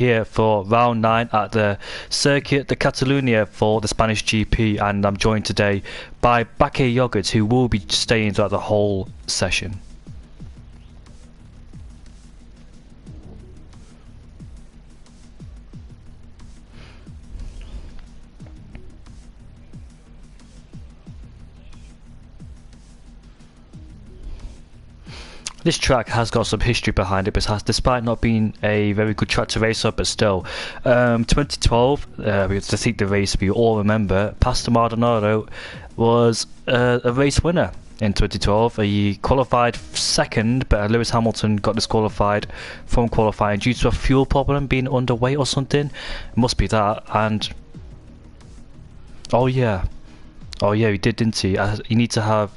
here for round 9 at the Circuit de Catalunya for the Spanish GP, and I'm joined today by Bakke Yogurt, who will be staying throughout the whole session. This track has got some history behind it, but has, despite not being a very good track to race up, but still, 2012, I think the race we all remember, Pastor Maldonado was a race winner in 2012. He qualified second, but Lewis Hamilton got disqualified from qualifying due to a fuel problem, being underweight or something. It must be that, and oh yeah, he did, didn't he? You need to have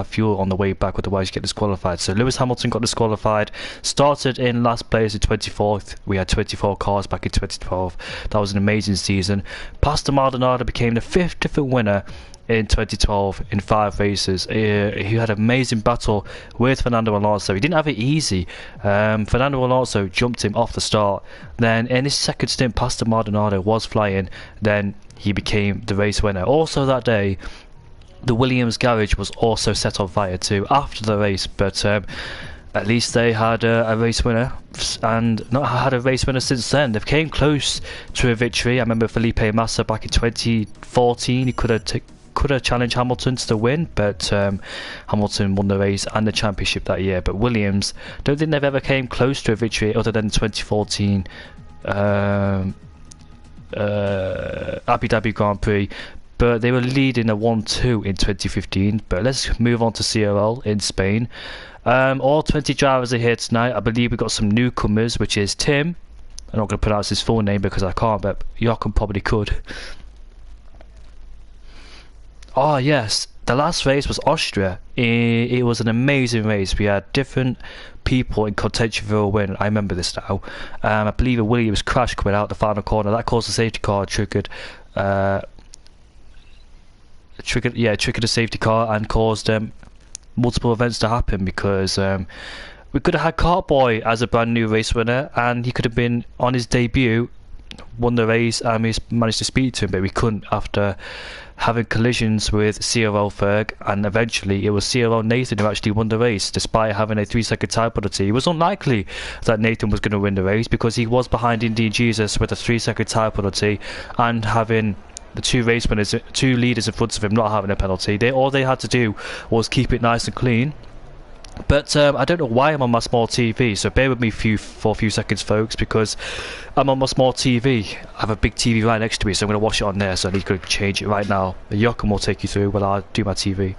fuel on the way back, otherwise you get disqualified. So Lewis Hamilton got disqualified. Started in last place in 24th. We had 24 cars back in 2012. That was an amazing season. Pastor Maldonado became the 5th different winner in 2012 in 5 races. He had an amazing battle with Fernando Alonso. He didn't have it easy. Fernando Alonso jumped him off the start. Then in his second stint, Pastor Maldonado was flying. Then he became the race winner. Also that day, the Williams garage was also set on fire too after the race, but at least they had a race winner, and not had a race winner since then. They came close to a victory. I remember Felipe Massa back in 2014, he could have challenged Hamilton to the win, but Hamilton won the race and the championship that year. But Williams, don't think they've ever came close to a victory other than 2014 Abu Dhabi Grand Prix, but they were leading a 1-2 in 2015. But let's move on to CRL in Spain. All 20 drivers are here tonight. I believe we've got some newcomers, which is Tim. I'm not going to pronounce his full name because I can't, but Jochen probably could. Oh yes, the last race was Austria. It was an amazing race. We had different people in contention for a win. I remember this now. I believe a Williams crash coming out the final corner. That caused the safety car, triggered a safety car, and caused multiple events to happen, because we could have had Cartboy as a brand new race winner, and he could have been on his debut, won the race, and we managed to speak to him, but we couldn't after having collisions with CRL Ferg, and eventually it was CRL Nathan who actually won the race, despite having a 3-second time penalty. It was unlikely that Nathan was going to win the race, because he was behind Indian Jesus with a 3-second time penalty, and having the two leaders in front of him not having a penalty. All they had to do was keep it nice and clean. But I don't know why I'm on my small TV, so bear with me for a few seconds, folks, because I'm on my small TV. I have a big TV right next to me, so I'm going to watch it on there, so I need to change it right now. Jochen will take you through while I do my TV.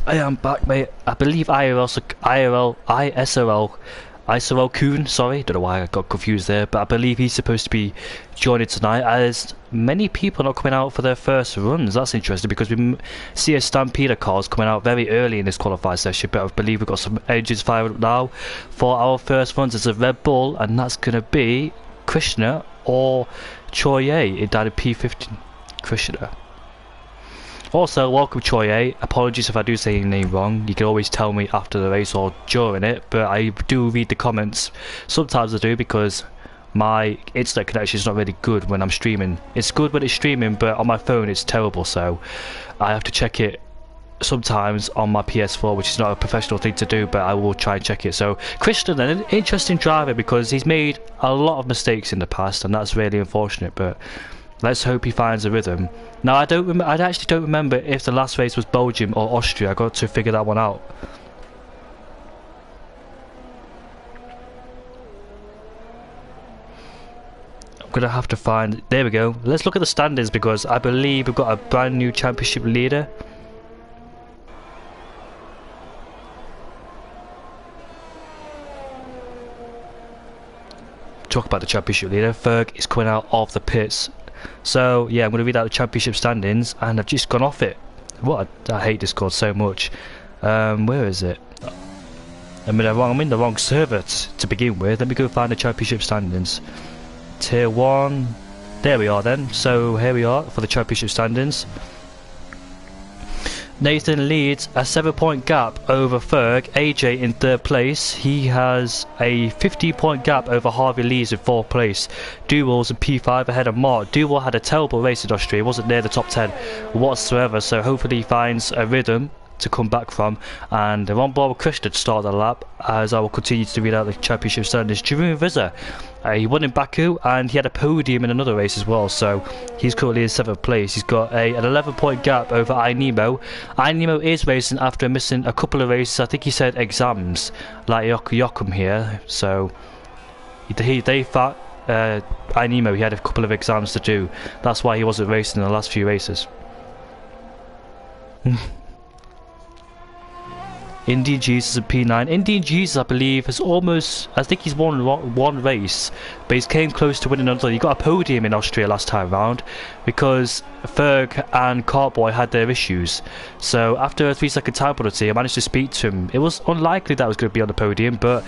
I am back, mate. I believe ISRL Kuhn, sorry, don't know why I got confused there, but I believe he's supposed to be joining tonight, as many people are not coming out for their first runs. That's interesting, because we see a Stampeder cars coming out very early in this qualified session, but I believe we've got some engines fired up now for our first runs. There's a Red Bull, and that's going to be Krishna or Choye in down in P15. Krishna. Also, welcome Choye. Apologies if I do say your name wrong. You can always tell me after the race or during it, but I do read the comments. Sometimes I do, because my internet connection is not really good when I'm streaming. It's good when it's streaming, but on my phone it's terrible, so I have to check it sometimes on my PS4, which is not a professional thing to do, but I will try and check it. So Christian, an interesting driver, because he's made a lot of mistakes in the past, and that's really unfortunate, but let's hope he finds a rhythm. Now, I actually don't remember if the last race was Belgium or Austria. I got to figure that one out. gonna have to find. There we go. Let's look at the standings because I believe we've got a brand new championship leader. Talk about the championship leader. Ferg is coming out of the pits. So yeah, I'm gonna read out the championship standings, and I've just gone off it. What? I hate Discord so much. Where is it? I'm in the wrong server to begin with. Let me go find the championship standings. Tier 1. There we are then. So here we are for the championship standings. Nathan leads a 7-point gap over Ferg. AJ in 3rd place. He has a 15-point gap over Harvey Lees in 4th place. Duels and P5 ahead of Mark. Duel had a terrible race in Austria. He wasn't near the top 10 whatsoever. So hopefully he finds a rhythm to come back from, and I'm on board with Krishna to start the lap as I will continue to read out the championship standings. Jeroen Visser, he won in Baku and he had a podium in another race as well, so he's currently in 7th place. He's got an 11-point gap over Inemo. Inemo is racing after missing a couple of races. I think he said exams like Joachim here, so they thought Inemo he had a couple of exams to do. That's why he wasn't racing in the last few races. Indian Jesus at P9. Indian Jesus, I believe, has almost... I think he's won one race, but he's came close to winning another. He got a podium in Austria last time round because Ferg and Cartboy had their issues. So after a 3-second time penalty, I managed to speak to him. It was unlikely that I was going to be on the podium, but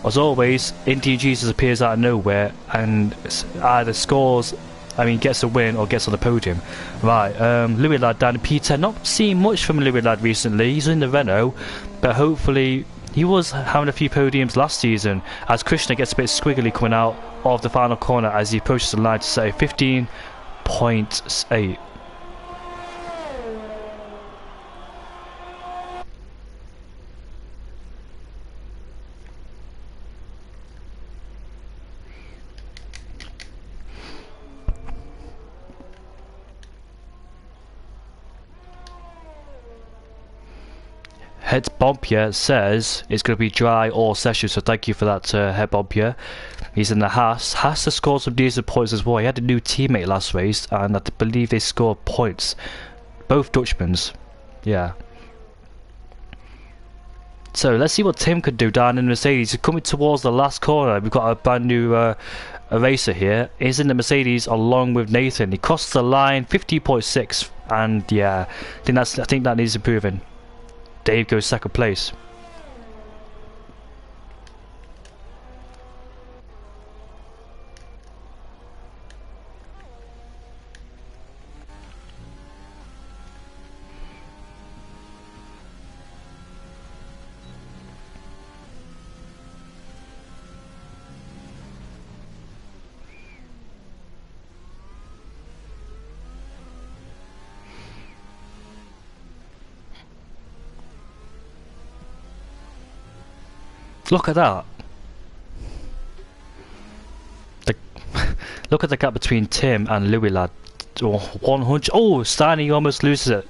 as always, Indian Jesus appears out of nowhere and either scores... gets a win or gets on the podium. Right, Louis Ladd down in P10. Not seeing much from Louis Ladd recently. He's in the Renault, but hopefully he was having a few podiums last season as Krishna gets a bit squiggly coming out of the final corner as he approaches the line to say 15.8. Head Bompier says it's going to be dry all session, so thank you for that, Head Bompier. He's in the Haas. Haas has scored some decent points as well. He had a new teammate last race, and I believe they scored points. Both Dutchmans. Yeah. So let's see what Tim could do down in the Mercedes. He's coming towards the last corner. We've got a brand new a racer here. He's in the Mercedes along with Nathan. He crosses the line, 50.6, and yeah, I think that needs improving. Dave goes 2nd place. Look at that. Look at the gap between Tim and Louis Ladd. Oh, 100. Oh, Steiny almost loses it.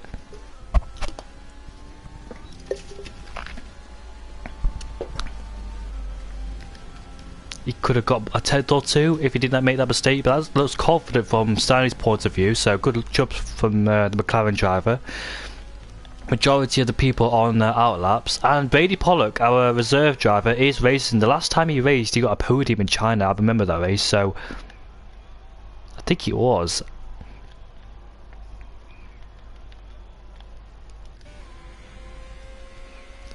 He could have got a 10th or 2 if he didn't make that mistake, but that looks confident from Steiny's point of view, so good job from the McLaren driver. Majority of the people on outlaps, and Brady Pollock, our reserve driver, is racing. The last time he raced he got a podium in China. I remember that race, so I think it was.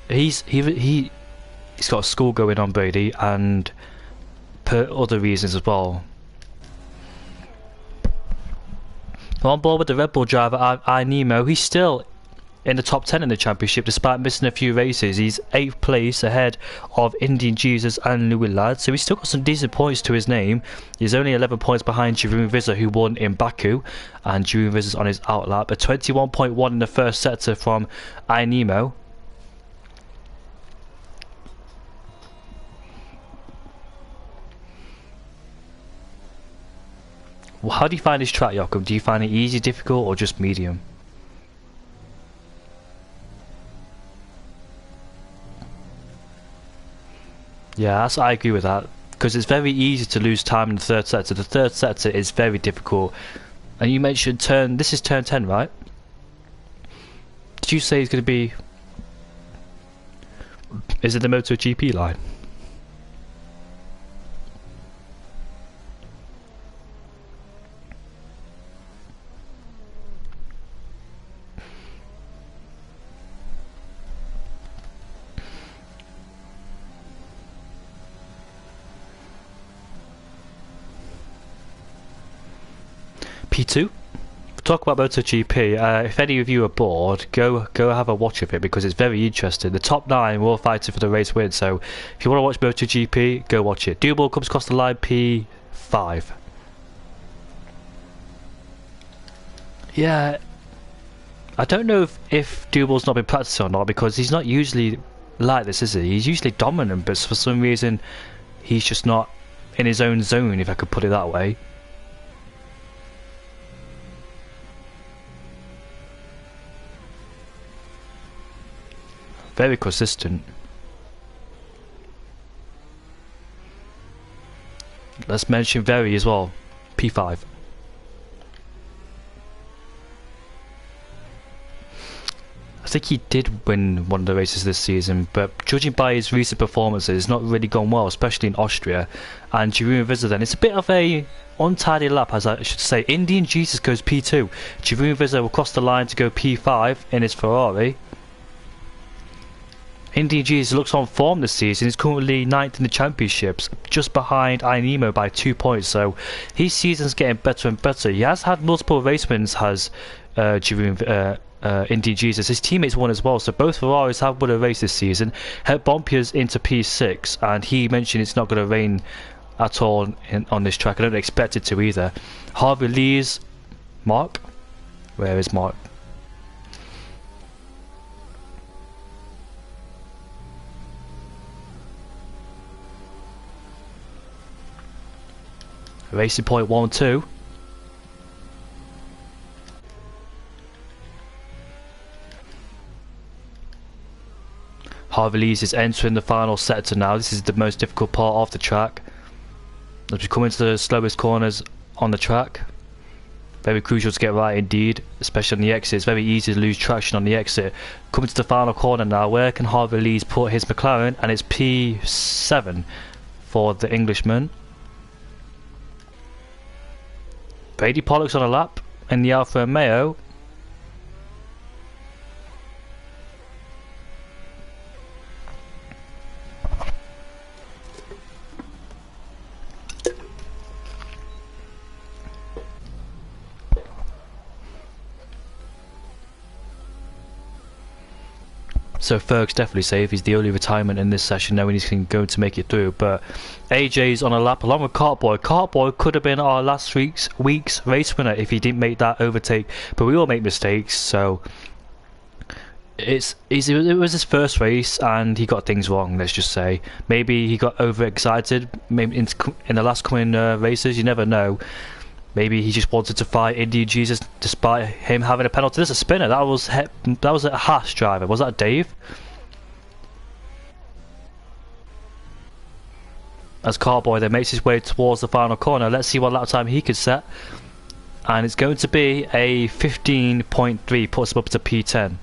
He's got a school going on, Brady, and per other reasons as well. On board with the Red Bull driver, Nemo. He's still in the top 10 in the championship despite missing a few races. He's 8th place ahead of Indian Jesus and Louis Ladd, so he's still got some decent points to his name. He's only 11 points behind Jeroen Visser, who won in Baku, and Jeroen Visser's on his outlap. A 21.1 in the first sector from Nemo. Well, how do you find this track, Joachim? Do you find it easy, difficult, or just medium? Yeah, I agree with that. because it's very easy to lose time in the third sector. The third sector is very difficult. And you mentioned this is turn 10, right? Did you say it's going to be... Is it the MotoGP line? P2? Talk about MotoGP. If any of you are bored, go have a watch of it because it's very interesting. The top 9 were all fighting for the race win, so if you want to watch MotoGP, go watch it. Duble comes across the line P5. Yeah, I don't know if Duble's not been practicing or not because he's not usually like this, is he? He's usually dominant, but for some reason he's just not in his own zone, if I could put it that way. Very consistent. Let's mention Very as well. P5. I think he did win one of the races this season, but judging by his recent performances, it's not really gone well, especially in Austria. And Jeroen Visser then, it's a bit of a untidy lap, as I should say. Indian Jesus goes P2. Jeroen Visser will cross the line to go P5 in his Ferrari. Indian Jesus looks on form this season. He's currently 9th in the championships, just behind Ainimo by 2 points. So his season's getting better and better. He has had multiple race wins, has Indian Jesus. His teammates won as well. So both Ferraris have won a race this season. Het Bompier's into P6, and he mentioned it's not going to rain at all on this track. I don't expect it to either. Harvey Lee's Mark. Where is Mark? Racing point 1, 2. Harvey Lees is entering the final sector now. This is the most difficult part of the track. As we come into the slowest corners on the track. Very crucial to get right indeed, especially on the exit. It's very easy to lose traction on the exit. Coming to the final corner now. Where can Harvey Lees put his McLaren? And it's P7 for the Englishman. Brady Pollock's on a lap in the Alfa Romeo. So Ferg's definitely safe. He's the only retirement in this session, knowing he's going to make it through. But AJ's on a lap along with Cartboy. Cartboy could have been our last week's race winner if he didn't make that overtake. But we all make mistakes, so it was his first race and he got things wrong. Let's just say maybe he got overexcited. Maybe in the last coming races, you never know. Maybe he just wanted to fight Indian Jesus despite him having a penalty. There's a spinner. That was a Haas driver. Was that Dave? As Carboy then makes his way towards the final corner. Let's see what lap time he could set. And it's going to be a 15.3. Puts him up to P10.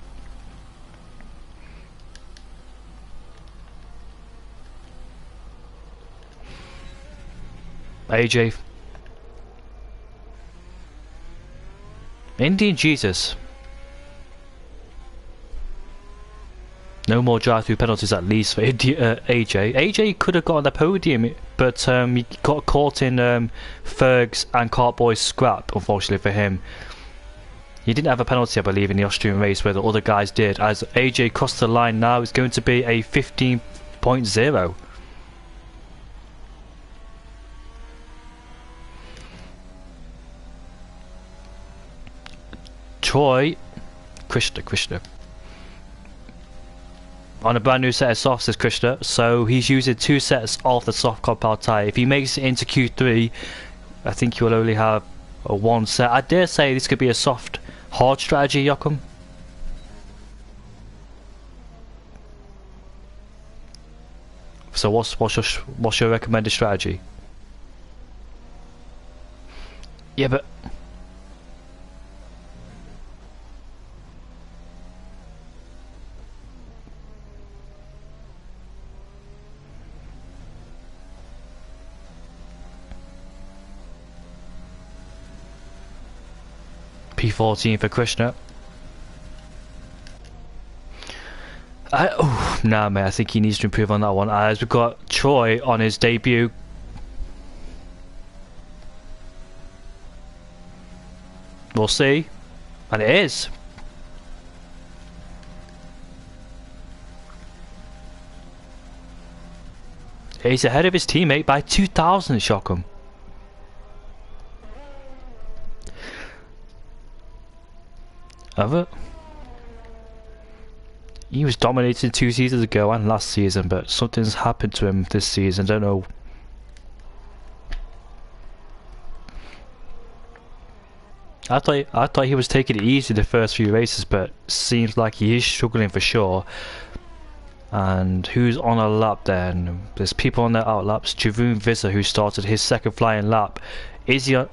AJ. Indian Jesus. No more drive-through penalties at least for AJ. AJ could have got on the podium, but he got caught in Ferg's and Cartboy's scrap, unfortunately for him. He didn't have a penalty, I believe, in the Austrian race where the other guys did. As AJ crossed the line now, it's going to be a 15.0. Troy, Krishna. On a brand new set of softs, says Krishna, so he's using 2 sets of the soft compound tyre. If he makes it into Q3, I think he will only have a 1 set. I dare say this could be a soft, hard strategy, Joachim. For So what's your recommended strategy? Yeah, but P14 for Krishna. Nah, mate. I think he needs to improve on that one. As we've got Troy on his debut. We'll see. And it is. He's ahead of his teammate by 2,000, Shockham. Ever? He was dominating 2 seasons ago and last season, but something's happened to him this season. Don't know. I thought he was taking it easy the first few races, but seems like he is struggling for sure. And who's on a lap then? There's people on their out laps. Javoon Visser, who started his second flying lap. Is he on?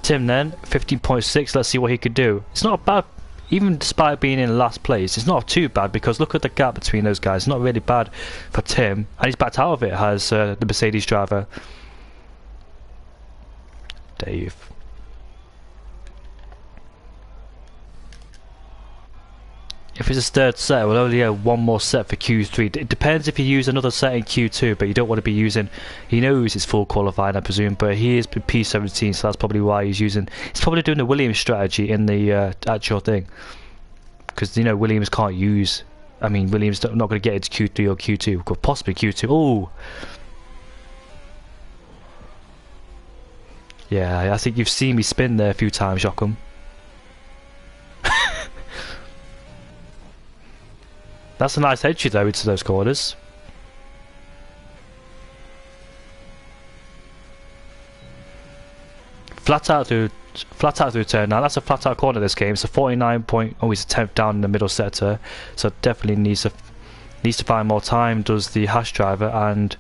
Tim then, 15.6, let's see what he could do. It's not bad, even despite being in last place, it's not too bad because look at the gap between those guys. It's not really bad for Tim, and he's backed out of it, has the Mercedes driver. Dave. If it's a third set, we'll only have one more set for Q3. It depends if you use another set in Q2, but you don't want to be using... He knows it's full qualifying, I presume, but he is P17, so that's probably why he's using... He's probably doing the Williams strategy in the actual thing. Because, you know, Williams can't use... I mean, Williams not going to get into Q3 or Q2. Could possibly Q2. Oh! Yeah, I think you've seen me spin there a few times, Jochum. That's a nice entry though into those corners. Flat out through turn now. That's a flat out corner this game. So 49 point. Oh, he's a 10th down in the middle sector. So definitely needs to find more time. Does the Hash driver and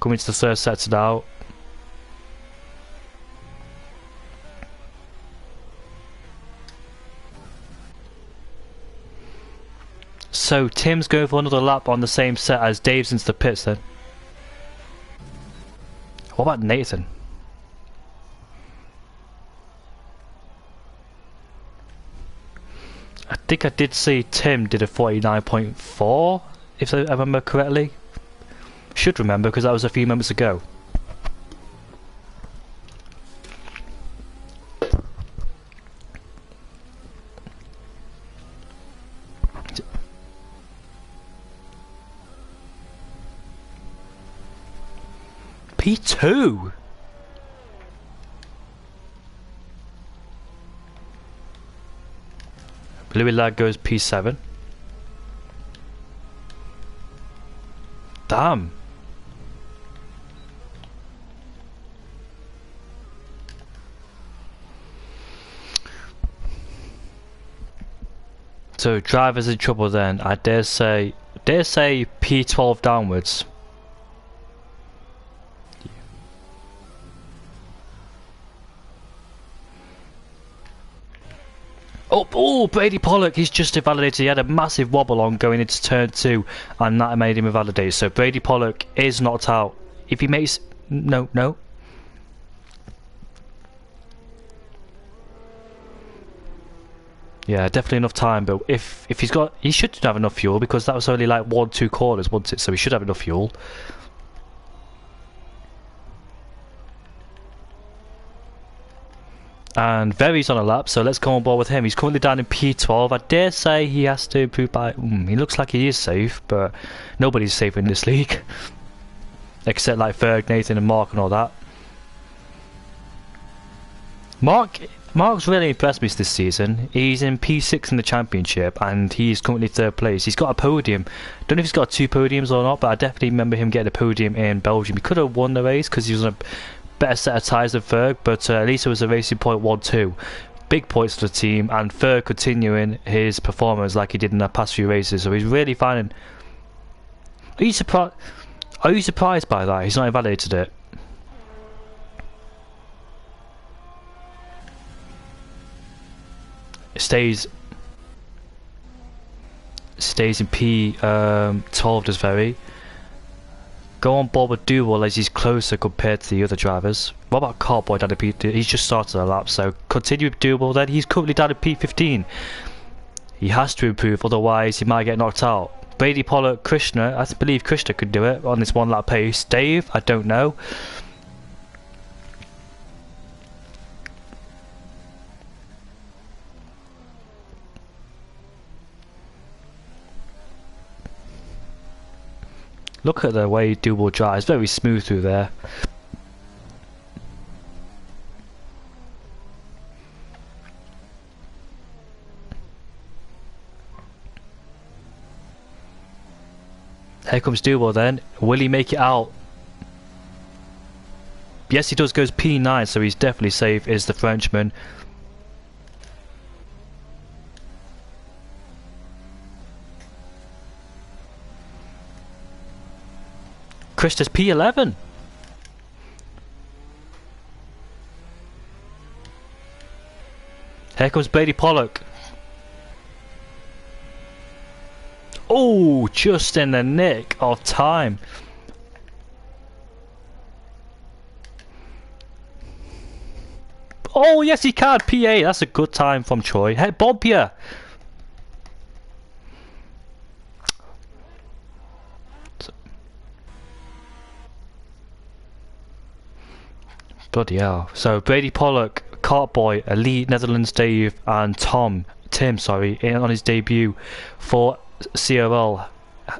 coming to the third sector now. So Tim's going for another lap on the same set as Dave's into the pits then. What about Nathan? I think I did see Tim did a 49.4, if I remember correctly. Should remember because that was a few moments ago. P2. Louis Lag goes P7. Damn. So drivers in trouble then. I dare say P12 downwards. Oh, Brady Pollock, he's just invalidated. He had a massive wobble on going into turn 2 and that made him invalidate. So Brady Pollock is knocked out. If he makes... No. Yeah, definitely enough time, but if he's got... He should have enough fuel because that was only like 1-2 corners, wasn't it? So he should have enough fuel. And Very's on a lap, so let's go on board with him. He's currently down in P12. I dare say he has to improve by... he looks like he is safe, but nobody's safe in this league. Except like Ferg, Nathan and Mark and all that. Mark Mark's really impressed me this season. He's in P6 in the championship and he's currently 3rd place. He's got a podium. Don't know if he's got 2 podiums or not, but I definitely remember him getting a podium in Belgium. He could have won the race because he was on a better set of tyres than Ferg, but at least it was a racing point 1-2. Big points for the team, and Ferg continuing his performance like he did in the past few races. So he's really finding. Are you surprised? Are you surprised by that? He's not invalidated it. Stays in P12 does very. Go on board with Dual as he's closer compared to the other drivers. What about Cartboy down to P? He's just started a lap, so continue with Dual then. He's currently down to P15. He has to improve, otherwise he might get knocked out. Brady Pollock, Krishna, I believe Krishna could do it on this 1 lap pace. Dave, I don't know. Look at the way Dual drives, very smooth through there. Here comes Dual then. Will he make it out? Yes, he does. Goes P9, so he's definitely safe, is the Frenchman. Krista's P11. Here comes Brady Pollock. Oh, just in the nick of time. Oh, yes, he can. P8. That's a good time from Troy. Hey, Bobbia. Bloody hell. So, Brady Pollock, Cartboy, Elite, Netherlands Dave, and Tim, on his debut for CRL.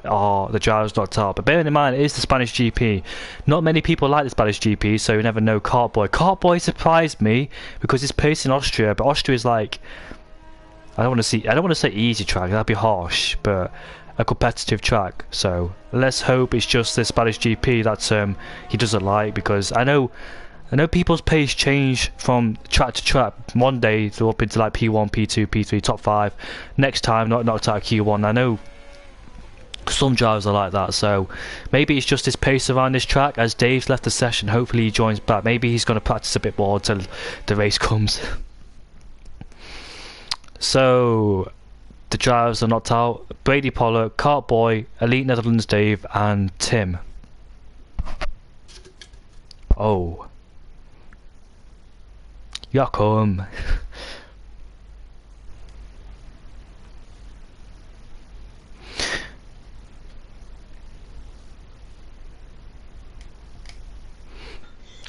Oh, the driver's knocked out. But bearing in mind, it is the Spanish GP. Not many people like the Spanish GP, so you never know. Cartboy. Cartboy surprised me because it's paced in Austria, but Austria is like, I don't want to say easy track. That'd be harsh, but a competitive track. So let's hope it's just the Spanish GP that he doesn't like, because I know people's pace change from track to track. One day they're up into like P1, P2, P3, top 5. Next time not knocked out Q1. I know some drivers are like that, so maybe it's just his pace around this track. As Dave's left the session, hopefully he joins back. Maybe he's going to practice a bit more until the race comes. So the drivers are knocked out. Brady Pollock, Cartboy, Elite Netherlands Dave, and Tim. Oh. Yakum.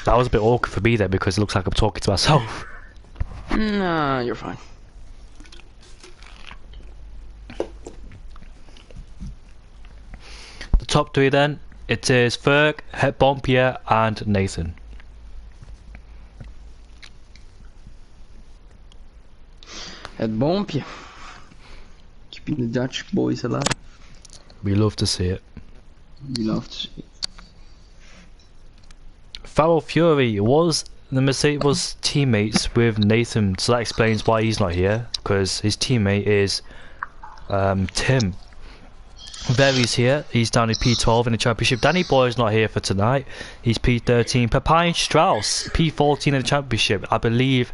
That was a bit awkward for me there because it looks like I'm talking to myself. Nah, you're fine. The top 3 then, it is Ferg, Bompier, and Nathan. Het boompje. Keeping the Dutch boys alive. We love to see it. We love to see it. Farrell Fury was teammates with Nathan, so that explains why he's not here, because his teammate is Tim. Very's here, he's down in P12 in the championship. Danny Boy's not here for tonight, he's P13. Papine Strauss, P14 in the championship. I believe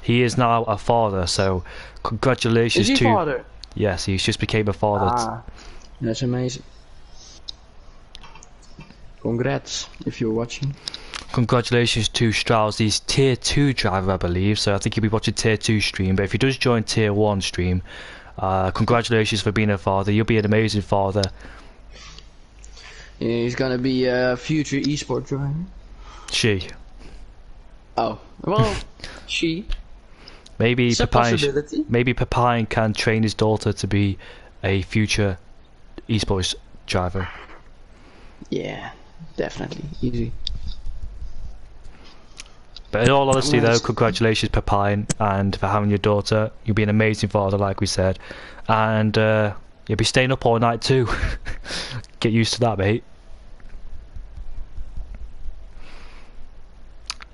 he is now a father, so congratulations is he to... father? Yes, he's just became a father. Ah, that's amazing. Congrats, if you're watching. Congratulations to Strauss, he's tier 2 driver I believe, so I think he'll be watching tier 2 stream, but if he does join tier 1 stream, congratulations for being a father. You'll be an amazing father. Yeah, he's gonna be a future esport driver. She. Oh, well, she. Maybe It's a possibility. Maybe Papine can train his daughter to be a future esports driver. Yeah, definitely. Easy. But in all honesty, though, Nice. congratulations, Pepine, and for having your daughter. You'll be an amazing father, like we said, and you'll be staying up all night too. Get used to that, mate.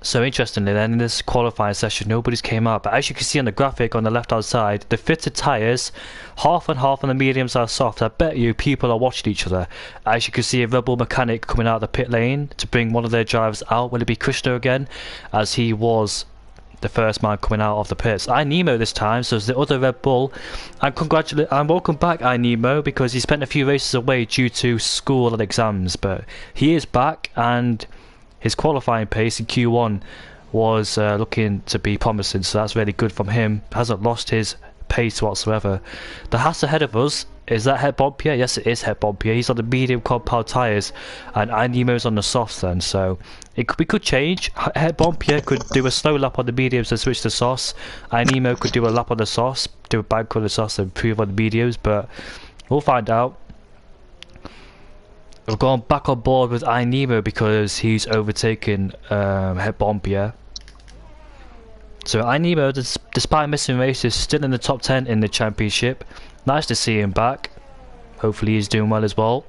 So interestingly then, in this qualifying session nobody's came out, but as you can see on the graphic on the left hand side, the fitted tyres, half and half on the mediums are soft. I bet you people are watching each other. As you can see a Red Bull mechanic coming out of the pit lane to bring one of their drivers out. Will it be Krishna again, as he was the first man coming out of the pits? I Nemo this time, so it's the other Red Bull. And welcome back, I Nemo, because he spent a few races away due to school and exams, but he is back, and his qualifying pace in Q1 was looking to be promising, so that's really good from him. Hasn't lost his pace whatsoever. The Haas ahead of us, is that Het Bompier? Yes, it is Het Bompier. He's on the medium compound tyres, and Nemo's on the softs then, so we could change. Het Bompier could do a slow lap on the mediums and switch to softs. Nemo could do a lap on the softs, do a bank on the softs and improve on the mediums, but we'll find out. We've gone back on board with Nemo because he's overtaken Het Bompier. So Nemo, despite missing races, still in the top 10 in the championship. Nice to see him back. Hopefully he's doing well as well.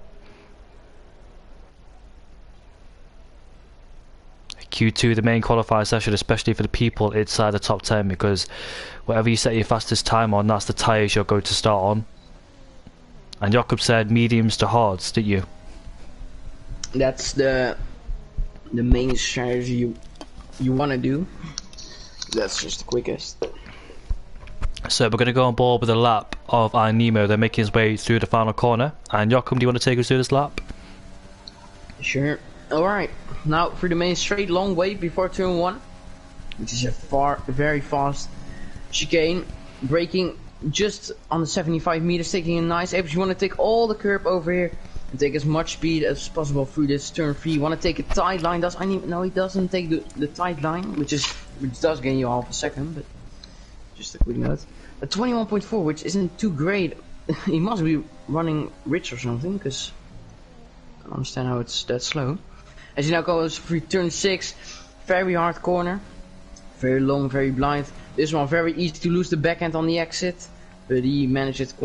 Q2, the main qualifier session, especially for the people inside the top 10, because whatever you set your fastest time on, that's the tyres you're going to start on. And Jakob said mediums to hards, didn't you? That's the main strategy you want to do. That's just the quickest. So we're going to go on board with a lap of Nemo. They're making his way through the final corner. And Jakob, do you want to take us through this lap? Sure. Alright, now for the main straight long way before turn 1, which is a very fast chicane, braking just on the 75 meters, taking a nice average. You want to take all the curb over here and take as much speed as possible through this turn 3. You want to take a tight line. No, he doesn't take the tight line, which does gain you half a second, but just a quick note. A 21.4, which isn't too great. He must be running rich or something, because I don't understand how it's that slow. As you now go through turn 6, very hard corner, very long, very blind. This one very easy to lose the backhand on the exit, but he manages it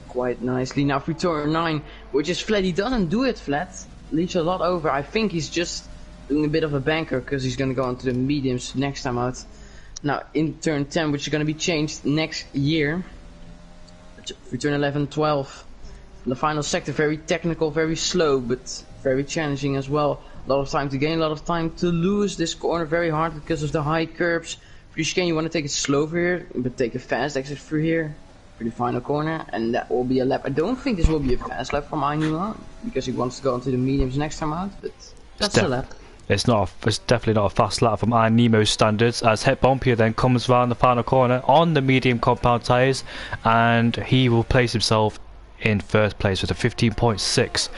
quite nicely. Now through turn 9, which is flat, he doesn't do it flat, leaves a lot over. I think he's just doing a bit of a banker because he's gonna go into the mediums next time out. Now in turn 10, which is gonna be changed next year, through turn 11, 12. The final sector, very technical, very slow, but very challenging as well. A lot of time to gain, a lot of time to lose. This corner very hard because of the high curbs. For the chicane, you want to take it slow for here, but take a fast exit through here for the final corner, and that will be a lap. I don't think this will be a fast lap from Ainuma because he wants to go into the mediums next time out, but that's a lap. It's definitely not a fast lap from Nemo's standards, as Het Bompier then comes around the final corner on the medium compound tyres, and he will place himself in first place with a 15.6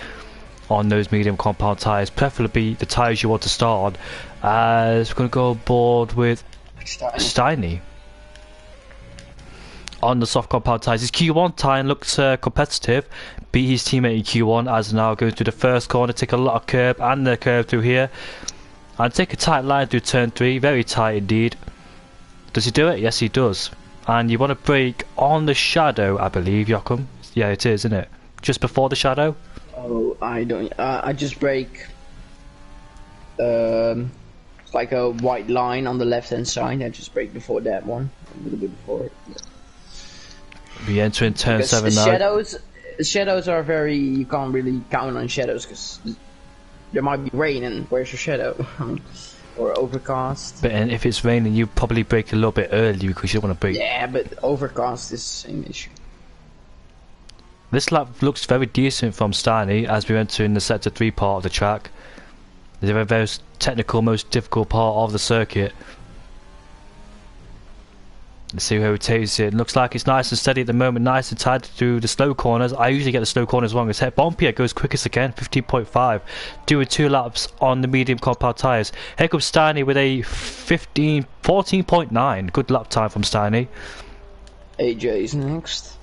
on those medium compound tyres, preferably the tyres you want to start on. As we're going to go aboard with Steiny on the soft compound tyres. His Q1 time looks competitive, beat his teammate in Q1, as now going through the first corner, take a lot of curb and the curve through here, and take a tight line through turn 3, very tight indeed. Does he do it? Yes, he does. And you want to brake on the shadow, I believe, Joachim. Yeah, it is, isn't it? Just before the shadow? Oh, I don't. I just brake. It's like a white line on the left hand side. I just brake before that one, a little bit before it. Yeah. We enter in turn because 7 now. The shadows are very. You can't really count on shadows because there might be rain, and where's your shadow? Or overcast. But if it's raining, you probably brake a little bit early because you don't want to brake. Yeah, but overcast is the same issue. This lap looks very decent from Steiny as we enter in the sector 3 part of the track. The very technical, most difficult part of the circuit. Let's see where it takes it. Looks like it's nice and steady at the moment, nice and tight through the slow corners. I usually get the slow corners wrong. It's Het Bompier goes quickest again, 15.5, doing 2 laps on the medium compound tyres. Here comes Steiny with a 14.9. Good lap time from Steiny. AJ's next.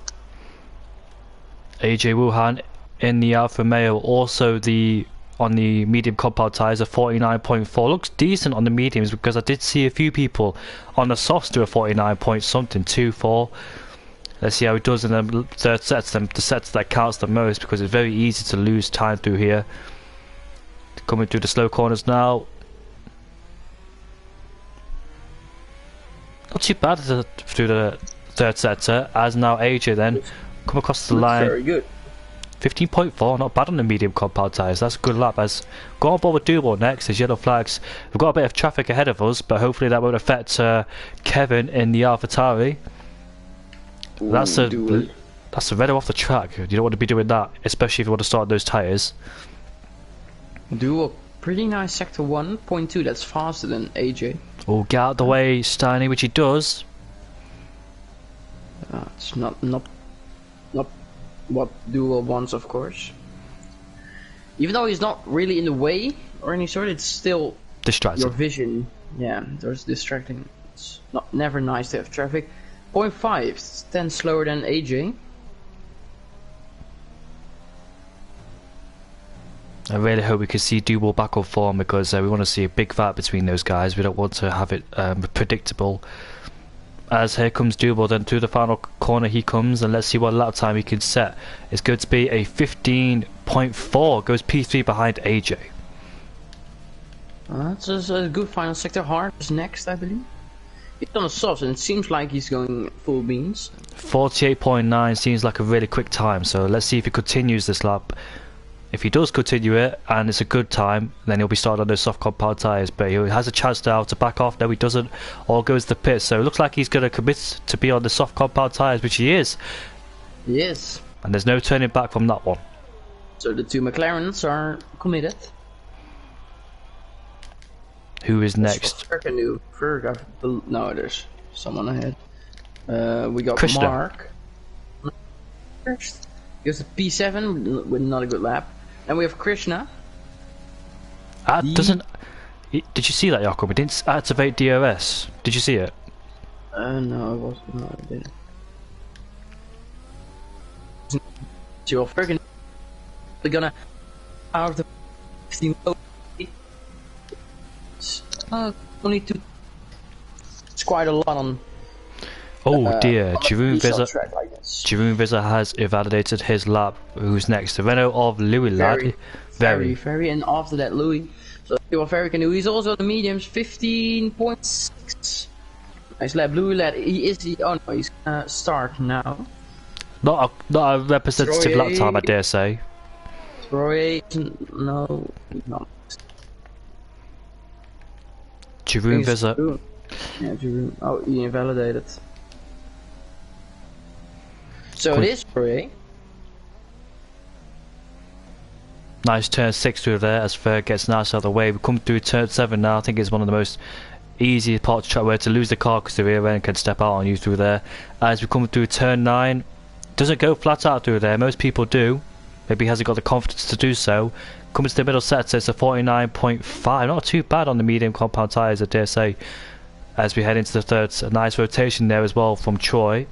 AJ Wuhan in the Alfa Romeo, also the on the medium compound tyres, a 49.4. Looks decent on the mediums because I did see a few people on the softs do a 49 point something, 2-4. Let's see how it does in the third sets, the sets that counts the most, because it's very easy to lose time through here. Coming through the slow corners now. Not too bad through the third sector, as now AJ then come across the line. Very good. 15.4, not bad on the medium compound tyres. That's a good lap. As go on board with Duval next, there's yellow flags. We've got a bit of traffic ahead of us, but hopefully that won't affect Kevin in the AlphaTauri. That's a red off the track. You don't want to be doing that, especially if you want to start those tyres. Dual, pretty nice sector 1.2. That's faster than AJ. Oh, get out the way, Steiny, which he does. It's not what Dual wants, of course. Even though he's not really in the way or any sort, it's still distracting. Your vision, yeah, there's distracting. It's never nice to have traffic. 0.5, it's 10 slower than AJ. I really hope we can see Duval back on form, because we want to see a big fight between those guys. We don't want to have it predictable. As here comes Duval, then through the final corner he comes, and let's see what lap time he can set. It's going to be a 15.4, goes P3 behind AJ. That's a good final sector. Hard is next, I believe. He's on a soft, and it seems like he's going full beans. 48.9 seems like a really quick time, so let's see if he continues this lap. If he does continue it, and it's a good time, then he'll be starting on those soft compound tyres, but he has a chance now to back off. No, he doesn't, or goes to the pit, so it looks like he's going to commit to be on the soft compound tyres, which he is. Yes. And there's no turning back from that one. So the two McLarens are committed. Who is next? No, there's someone ahead. We got Krishna. Mark. First. He goes to P7 with not a good lap. And we have Krishna. Did you see that, Jakob? It didn't activate DRS. Did you see it? No, it wasn't. No, I didn't. You're freaking. We're gonna out of the 15. Only two. It's quite a lot on. Oh dear, Jeroen like Visser has invalidated his lap. Who's next? The Renault of Louis Lad. Very. And after that, Louis. So see what Ferry can do. He's also the mediums, 15.6. Nice lap, Louis Lad. Oh no, he's gonna start now. Not a representative lap time, I dare say. Troy, no, he's not. Jeroen Visser. Yeah, Jeroen. Oh, he invalidated. So it is Troy. Nice turn 6 through there as Ferg gets nice out of the way. We come through turn 7 now. I think it's one of the most easy parts to track where to lose the car, because the rear end can step out on you through there. As we come through turn 9, doesn't go flat out through there. Most people do. Maybe he hasn't got the confidence to do so. Comes to the middle sector, it's a 49.5. Not too bad on the medium compound tyres, I dare say. As we head into the third, a nice rotation there as well from Troy.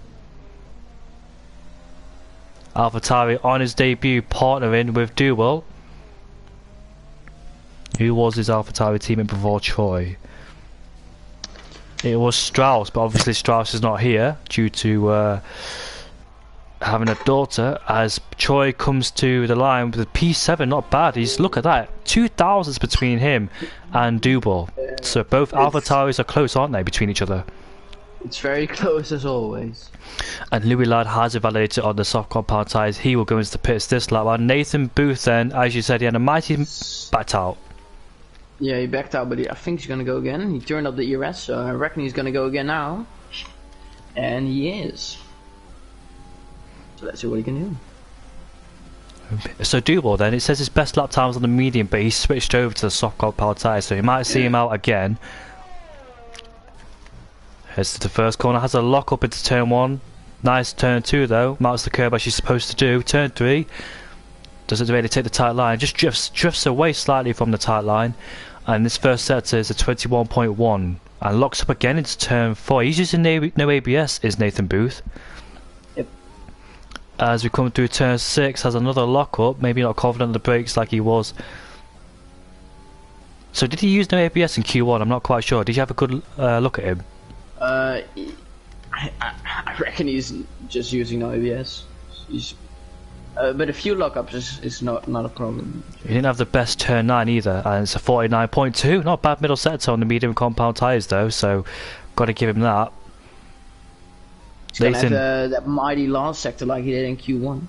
AlphaTauri on his debut, partnering with Duval. Who was his AlphaTauri teammate before Troy? It was Strauss, but obviously Strauss is not here due to having a daughter. As Troy comes to the line with a P7, not bad. Look at that, 2,000s between him and Duval. So both AlphaTauris are close, aren't they, between each other? It's very close as always. And Louis Ladd has invalidated on the soft compound tyres. He will go into the pits this lap. And Nathan Booth then, as you said, he had a mighty backed out. Yeah, he backed out, but I think he's gonna go again. He turned up the ERS, so I reckon he's gonna go again now. And he is. So let's see what he can do. So Duval then, it says his best lap time was on the medium, but he switched over to the soft compound tyres, so you might see him out again. Heads to the first corner, has a lock up into turn 1. Nice turn 2 though, mounts the curb as she's supposed to do. Turn 3, doesn't really take the tight line, just drifts away slightly from the tight line. And this first sector is a 21.1 and locks up again into turn 4. He's using no ABS, is Nathan Booth. Yep. As we come through turn 6, has another lock up, maybe not confident on the brakes like he was So did he use no ABS in Q1? I'm not quite sure. Did you have a good look at him? I reckon he's just using no ABS. But a few lockups is not a problem. He didn't have the best turn 9 either, and it's a 49.2. Not bad middle sector on the medium compound tyres though, so got to give him that. He's gonna have that mighty last sector like he did in Q1.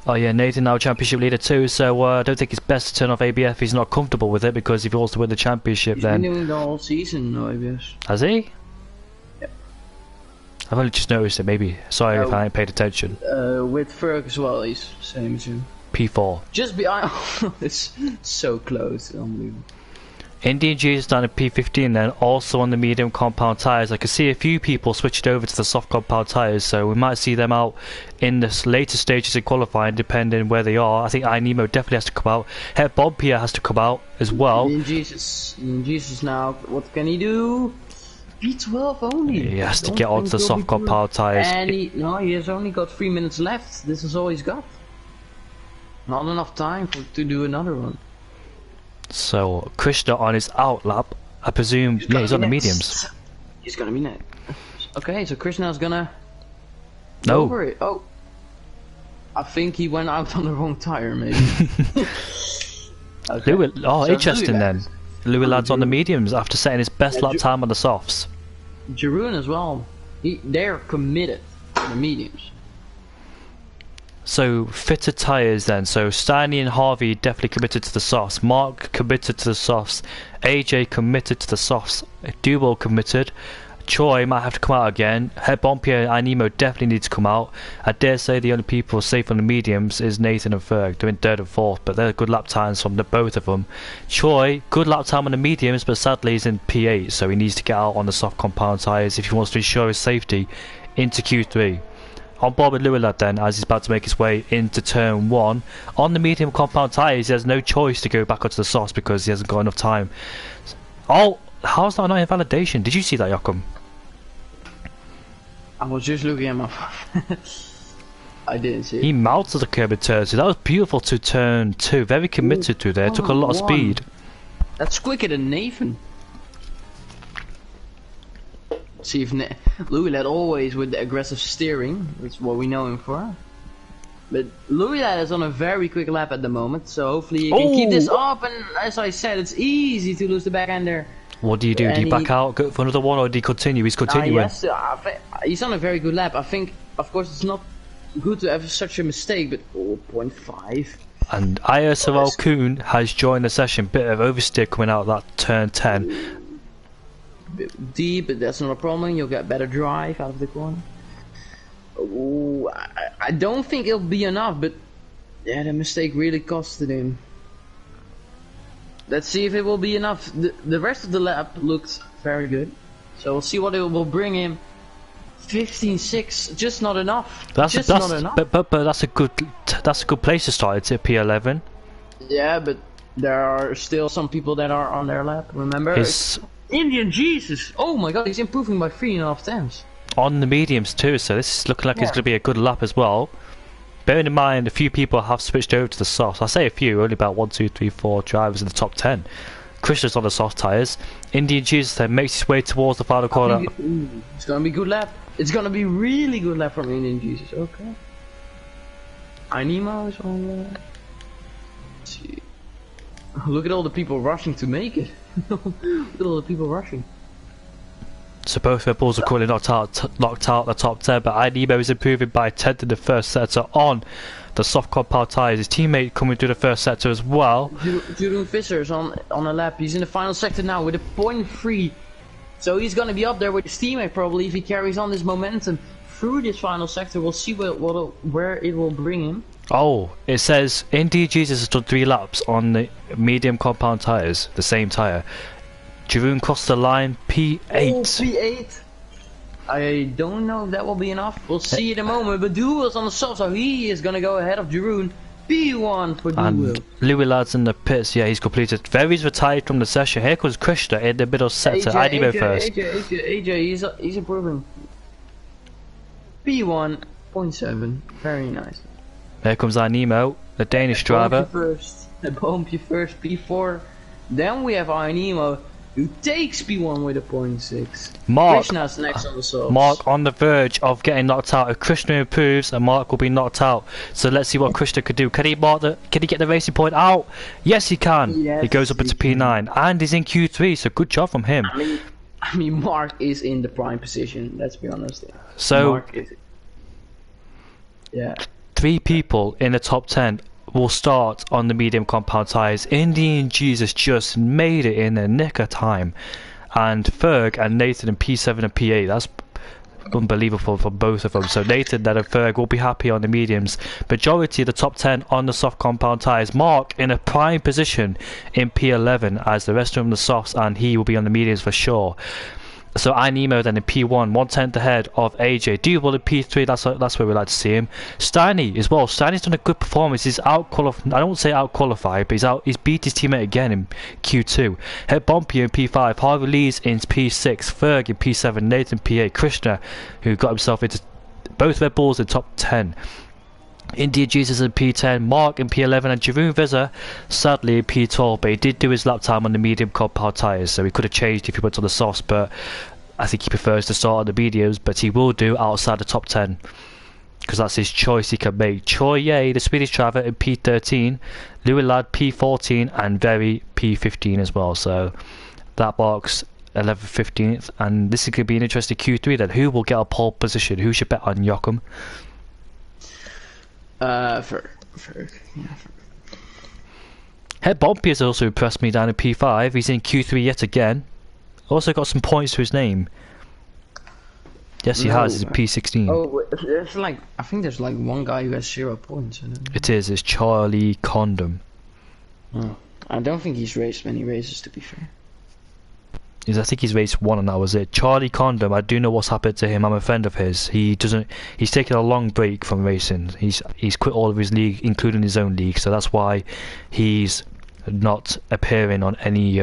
Oh yeah, Nathan now championship leader too, so I don't think it's best to turn off ABS if he's not comfortable with it, because if he wants to win the championship he's then... been doing the whole season, no ABS. Has he? Yep. I've only just noticed it, maybe. Sorry if I ain't paid attention. With Ferg as well, he's same too. P4. Just behind... it's so close, unbelievable. Indian Jesus down at P15 then, also on the medium compound tyres. I can see a few people switched over to the soft compound tyres, so we might see them out in the later stages of qualifying, depending where they are. I think iNemo definitely has to come out. Het Bompia has to come out as well. Indian Jesus now, what can he do? P12 only. He has to get onto the soft compound tyres. And he has only got 3 minutes left. This is all he's got. Not enough time to do another one. So Krishna on his out lap, I presume. Yeah, he's on the mediums. He's gonna be next. Okay, so Krishna's gonna no go over it. Oh, I think he went out on the wrong tire, maybe. Okay. Louis, so interesting then. Louis Ladd's on the mediums after setting his best lap time on the softs. Jeroen as well. They're committed to the mediums. So fitter tyres then. So Steiny and Harvey definitely committed to the softs. Mark committed to the softs. AJ committed to the softs. Duo committed. Troy might have to come out again. Het Bompia and iNemo definitely need to come out. I dare say the only people safe on the mediums is Nathan and Ferg. They're in 3rd and 4th, but they're good lap times from both of them. Troy, good lap time on the mediums, but sadly he's in P8, so he needs to get out on the soft compound tyres if he wants to ensure his safety into Q3. On board with Louis Ladd then, as he's about to make his way into turn 1. On the medium compound tyres, he has no choice to go back onto the softs because he hasn't got enough time. Oh, how's that not invalidation? Did you see that, Joachim? I was just looking at my phone. I didn't see it. He mounted the curb in turn 2. That was beautiful to turn 2. Very committed to there. Took a lot of speed. That's quicker than Nathan. See if Louis Ladd always with the aggressive steering. That's what we know him for. But Louis Ladd is on a very quick lap at the moment, so hopefully he can keep this up. And as I said, it's easy to lose the back end there. What do you do? Do you back out, go for another one, or do you continue? He's continuing. Yes, he's on a very good lap. I think, of course, it's not good to have such a mistake, but 0.5. And ISRL Kuhn has joined the session. Bit of oversteer coming out of that turn 10. Bit deep, but that's not a problem. You'll get better drive out of the corner. Ooh, I don't think it'll be enough, but yeah, the mistake really costed him. Let's see if it will be enough. The rest of the lap looked very good, so we'll see what it will bring him. 15.6, just not enough. Not enough. But that's a good place to start. It's at P11. Yeah, but there are still some people that are on their lap. Remember, Indian Jesus. Oh my God, he's improving by 3.5 tenths. On the mediums too, so this is looking like it's going to be a good lap as well. Bearing in mind, a few people have switched over to the softs. I say a few, only about 1, 2, 3, 4 drivers in the top 10. Krishna's on the soft tyres. Indian Jesus then makes his way towards the final corner. It's going to be a good lap. It's going to be really good lap from Indian Jesus. Okay. iNemo is on there. Let's see. Look at all the people rushing to make it. Look at all the people rushing. So both Red Bulls are currently knocked out the top 10, but iNemo is improving by 10th in the first sector on the soft compound tyres. His teammate coming through the first sector as well. Jeroen Visser's on a lap. He's in the final sector now with a 0.3. So he's going to be up there with his teammate probably if he carries on this momentum through this final sector. We'll see where it will bring him. Oh, it says Indeed Jesus has done 3 laps on the medium compound tyres, the same tyre. Jeroen crossed the line, P8. Oh, P8. I don't know if that will be enough. We'll see in a moment. But Duel's on the soft, so he is going to go ahead of Jeroen. P1 for Duel. And Louis Ladd's in the pits. Yeah, he's completed. Very's retired from the session. Here comes Krishna in the middle sector. iNemo first. AJ, he's improving. P1.7. Very nice. Here comes iNemo, the Danish driver. Bump you first. P4. Then we have Nemo, who takes P1 with a 0.6. Mark. Krishna's next on the softs. Mark on the verge of getting knocked out. If Krishna improves, and Mark will be knocked out. So let's see what Krishna could do. Can he get the racing point out? Yes, he can. Yes, he goes up into P9 and he's in Q3. So good job from him. I mean, Mark is in the prime position. Let's be honest. So Mark is, yeah. 3 people in the top 10 will start on the medium compound tyres. Indian Jesus just made it in the nick of time. And Ferg and Nathan in P7 and P8, that's unbelievable for both of them. So Nathan and Ferg will be happy on the mediums. Majority of the top 10 on the soft compound tyres. Mark in a prime position in P11 as the rest of them the softs, and he will be on the mediums for sure. So Nemo then in P1, 1/10 ahead of AJ. Doable in P3, that's where we like to see him. Steiny as well. Steiny's done a good performance. He's I don't say out qualified, but he's beat his teammate again in Q2. Het Bompje in P5, Harvey Lee's in P6, Ferg in P7, Nathan P8, Krishna, who got himself into both Red Bulls in top 10. India Jesus in P10, Mark in P11, and Jeroen Visser sadly in P12, but he did do his lap time on the medium compound tyres, so he could have changed if he went on the softs, but I think he prefers to start on the mediums, but he will do outside the top 10 because that's his choice he can make. Choi Ye, the Swedish driver, in P13, Louis Ladd P14, and Very P15 as well, so that box 11th, 15th, and this is going to be an interesting Q3 then. Who will get a pole position? Who should bet on Joachim? Ferg. Het Bompje has also impressed me down in P5. He's in Q3 yet again. Also got some points to his name. Yes, he has. He's in P16. Oh, I think there's like one guy who has 0 points. It's Charlie Condom. Oh, I don't think he's raced many races, to be fair. I think he's raced 1 and that was it. Charlie Condom, I do know what's happened to him. I'm a friend of his. He's taken a long break from racing. He's quit all of his league, including his own league, so that's why he's not appearing on any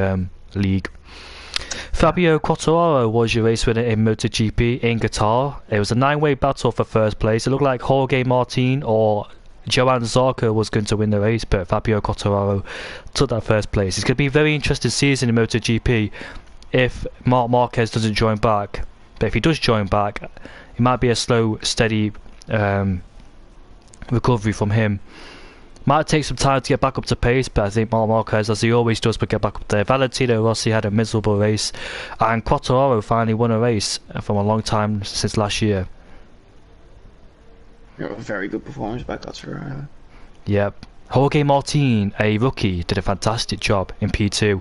league. Fabio Quartararo was your race winner in MotoGP in Qatar. It was a 9-way battle for first place. It looked like Jorge Martin or Johan Zarco was going to win the race, but Fabio Quartararo took that first place. It's going to be a very interesting season in MotoGP if Marc Marquez doesn't join back. But if he does join back, it might be a slow, steady recovery from him. Might take some time to get back up to pace, but I think Marc Marquez, as he always does, will get back up there. Valentino Rossi had a miserable race, and Quartararo finally won a race from a long time since last year. A very good performance by Quartararo. Yep. Jorge Martin, a rookie, did a fantastic job in P2,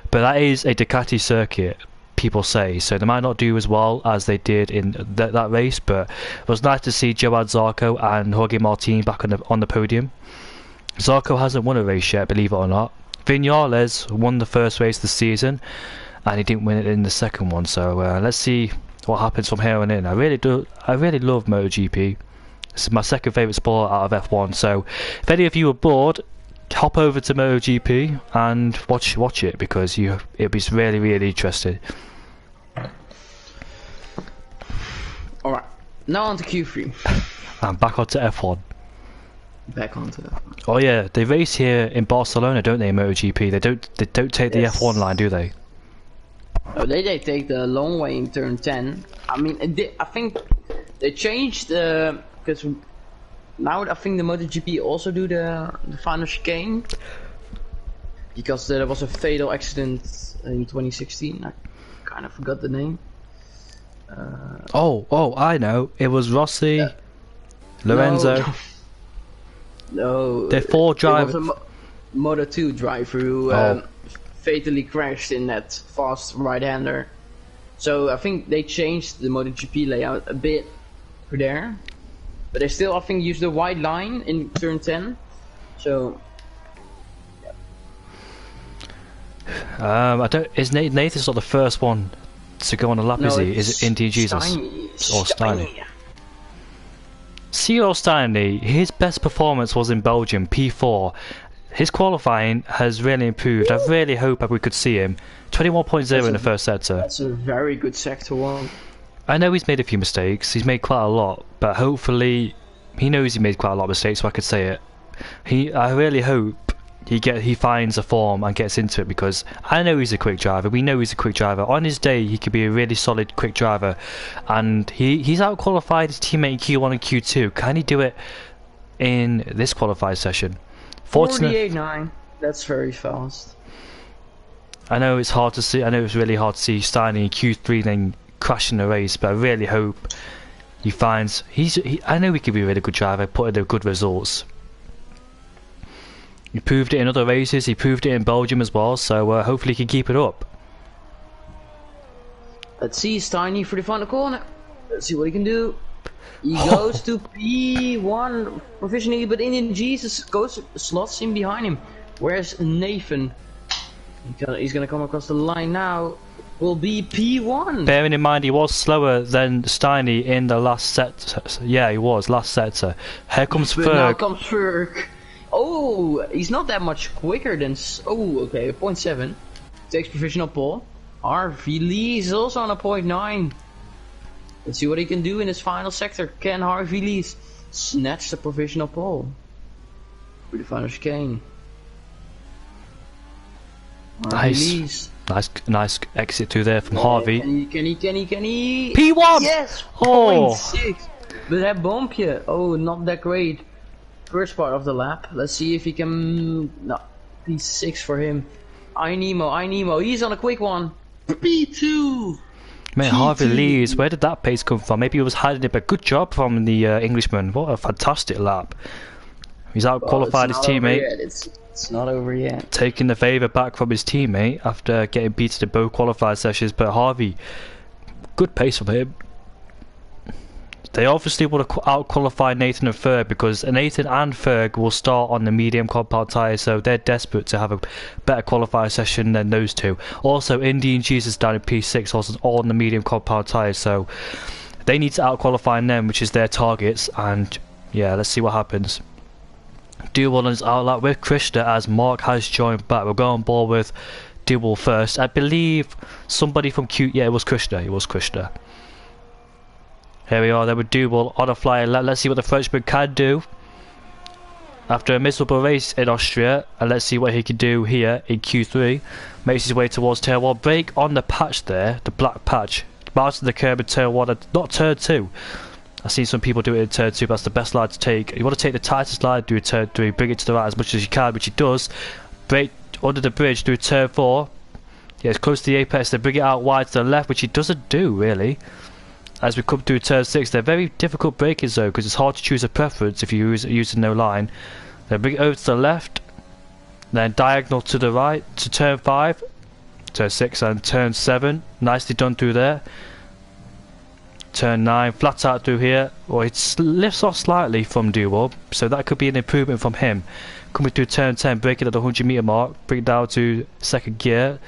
but that is a Ducati circuit, people say, so they might not do as well as they did in that race, but it was nice to see Johan Zarco and Jorge Martin back on the podium. Zarco hasn't won a race yet, believe it or not. Viñales won the first race of the season, and he didn't win it in the second one, so let's see what happens from here on in. I really love MotoGP. This is my second favourite sport out of F1, so if any of you are bored, hop over to MotoGP and watch it, because it'll be really, really interesting. Alright, now on to Q3. And back onto F1. Back onto that. Oh yeah, they race here in Barcelona, don't they, in MotoGP? They don't take the F1 line, do they? Oh, they take the long way in turn 10. I mean, I think they changed because now I think the MotoGP also do the final chicane, because there was a fatal accident in 2016. I kind of forgot the name. Oh, I know. It was Rossi, Lorenzo. No, they're 4 drivers. It was a Moto 2 driver who fatally crashed in that fast right-hander. So I think they changed the MotoGP layout a bit for there, but they still, I think, use the wide line in turn 10. So I don't. Is Nathan's not the first one to go on a lap? no, is he? Is it India Jesus or Steiny? C.O. Steiny, his best performance was in Belgium, P4. His qualifying has really improved. I really hope we could see him. 21.0 in the first sector. That's a very good sector one. I know he's made a few mistakes. He's made quite a lot, but hopefully he knows he made quite a lot of mistakes, so I could say it. I really hope he finds a form and gets into it, because I know he's a quick driver. We know he's a quick driver. On his day, he could be a really solid quick driver, and he's out qualified his teammate in Q1 and Q2. Can he do it in this qualified session? 48.9. That's very fast. I know it's hard to see. I know it's really hard to see Steiny in Q3 then crashing the race, but I really hope he finds. I know he could be a really good driver, put in good results. He proved it in other races. He proved it in Belgium as well. So hopefully he can keep it up. Let's see Steiny for the final corner. Let's see what he can do. He goes to P1 provisionally, but Indian Jesus slots in behind him. Where's Nathan? He's gonna come across the line now. Will be P1. Bearing in mind he was slower than Steiny in the last set. Yeah, he was last sector. Here comes Ferg. Now comes Ferg. Oh, he's not that much quicker than. Oh, okay, 0.7. Takes provisional pole. RV Lee is also on a 0.9. Let's see what he can do in his final sector. Can Harvey Lee snatch the provisional pole for the final chicane? Nice exit through there from Harvey. Can he? P1! Yes! Oh! 0.6! But that bumpje, oh, not that great. First part of the lap. Let's see if he can. No, P6 for him. I Nemo, he's on a quick one. P2! Man, Harvey Lees, where did that pace come from? Maybe he was hiding it, but good job from the Englishman. What a fantastic lap. He's out qualified his teammate. It's not over yet. Taking the favour back from his teammate after getting beaten in both qualified sessions, but Harvey, good pace from him. They obviously want to out-qualify Nathan and Ferg, because Nathan and Ferg will start on the medium compound tyre, so they're desperate to have a better qualifier session than those two. Also, Indy and Jesus down in P6, also all on the medium compound tyre, so they need to out-qualify them, which is their targets, and yeah, let's see what happens. Dual is out lap with Krishna as Mark has joined back. We'll go on board with Dual first. I believe somebody from Q... Yeah, it was Krishna. Here we are, there with Dual on a flyer. Let's see what the Frenchman can do after a miserable race in Austria, and let's see what he can do here in Q3. Makes his way towards turn 1. Brake on the patch there, the black patch. Mounting the curb in turn 1, not turn 2. I've seen some people do it in turn 2, but that's the best line to take. You want to take the tightest line, do a turn 3, bring it to the right as much as you can, which he does. Brake under the bridge, do a turn 4. Yeah, it's close to the apex, then bring it out wide to the left, which he doesn't do, really. As we come through turn 6, they're very difficult braking zone, because it's hard to choose a preference if you're using no line. Then bring it over to the left, then diagonal to the right to turn 5, turn 6 and turn 7. Nicely done through there. Turn 9, flat out through here. Well, it lifts off slightly from Duo, so that could be an improvement from him. Coming through turn 10, braking at the 100 meter mark, bring it down to second gear,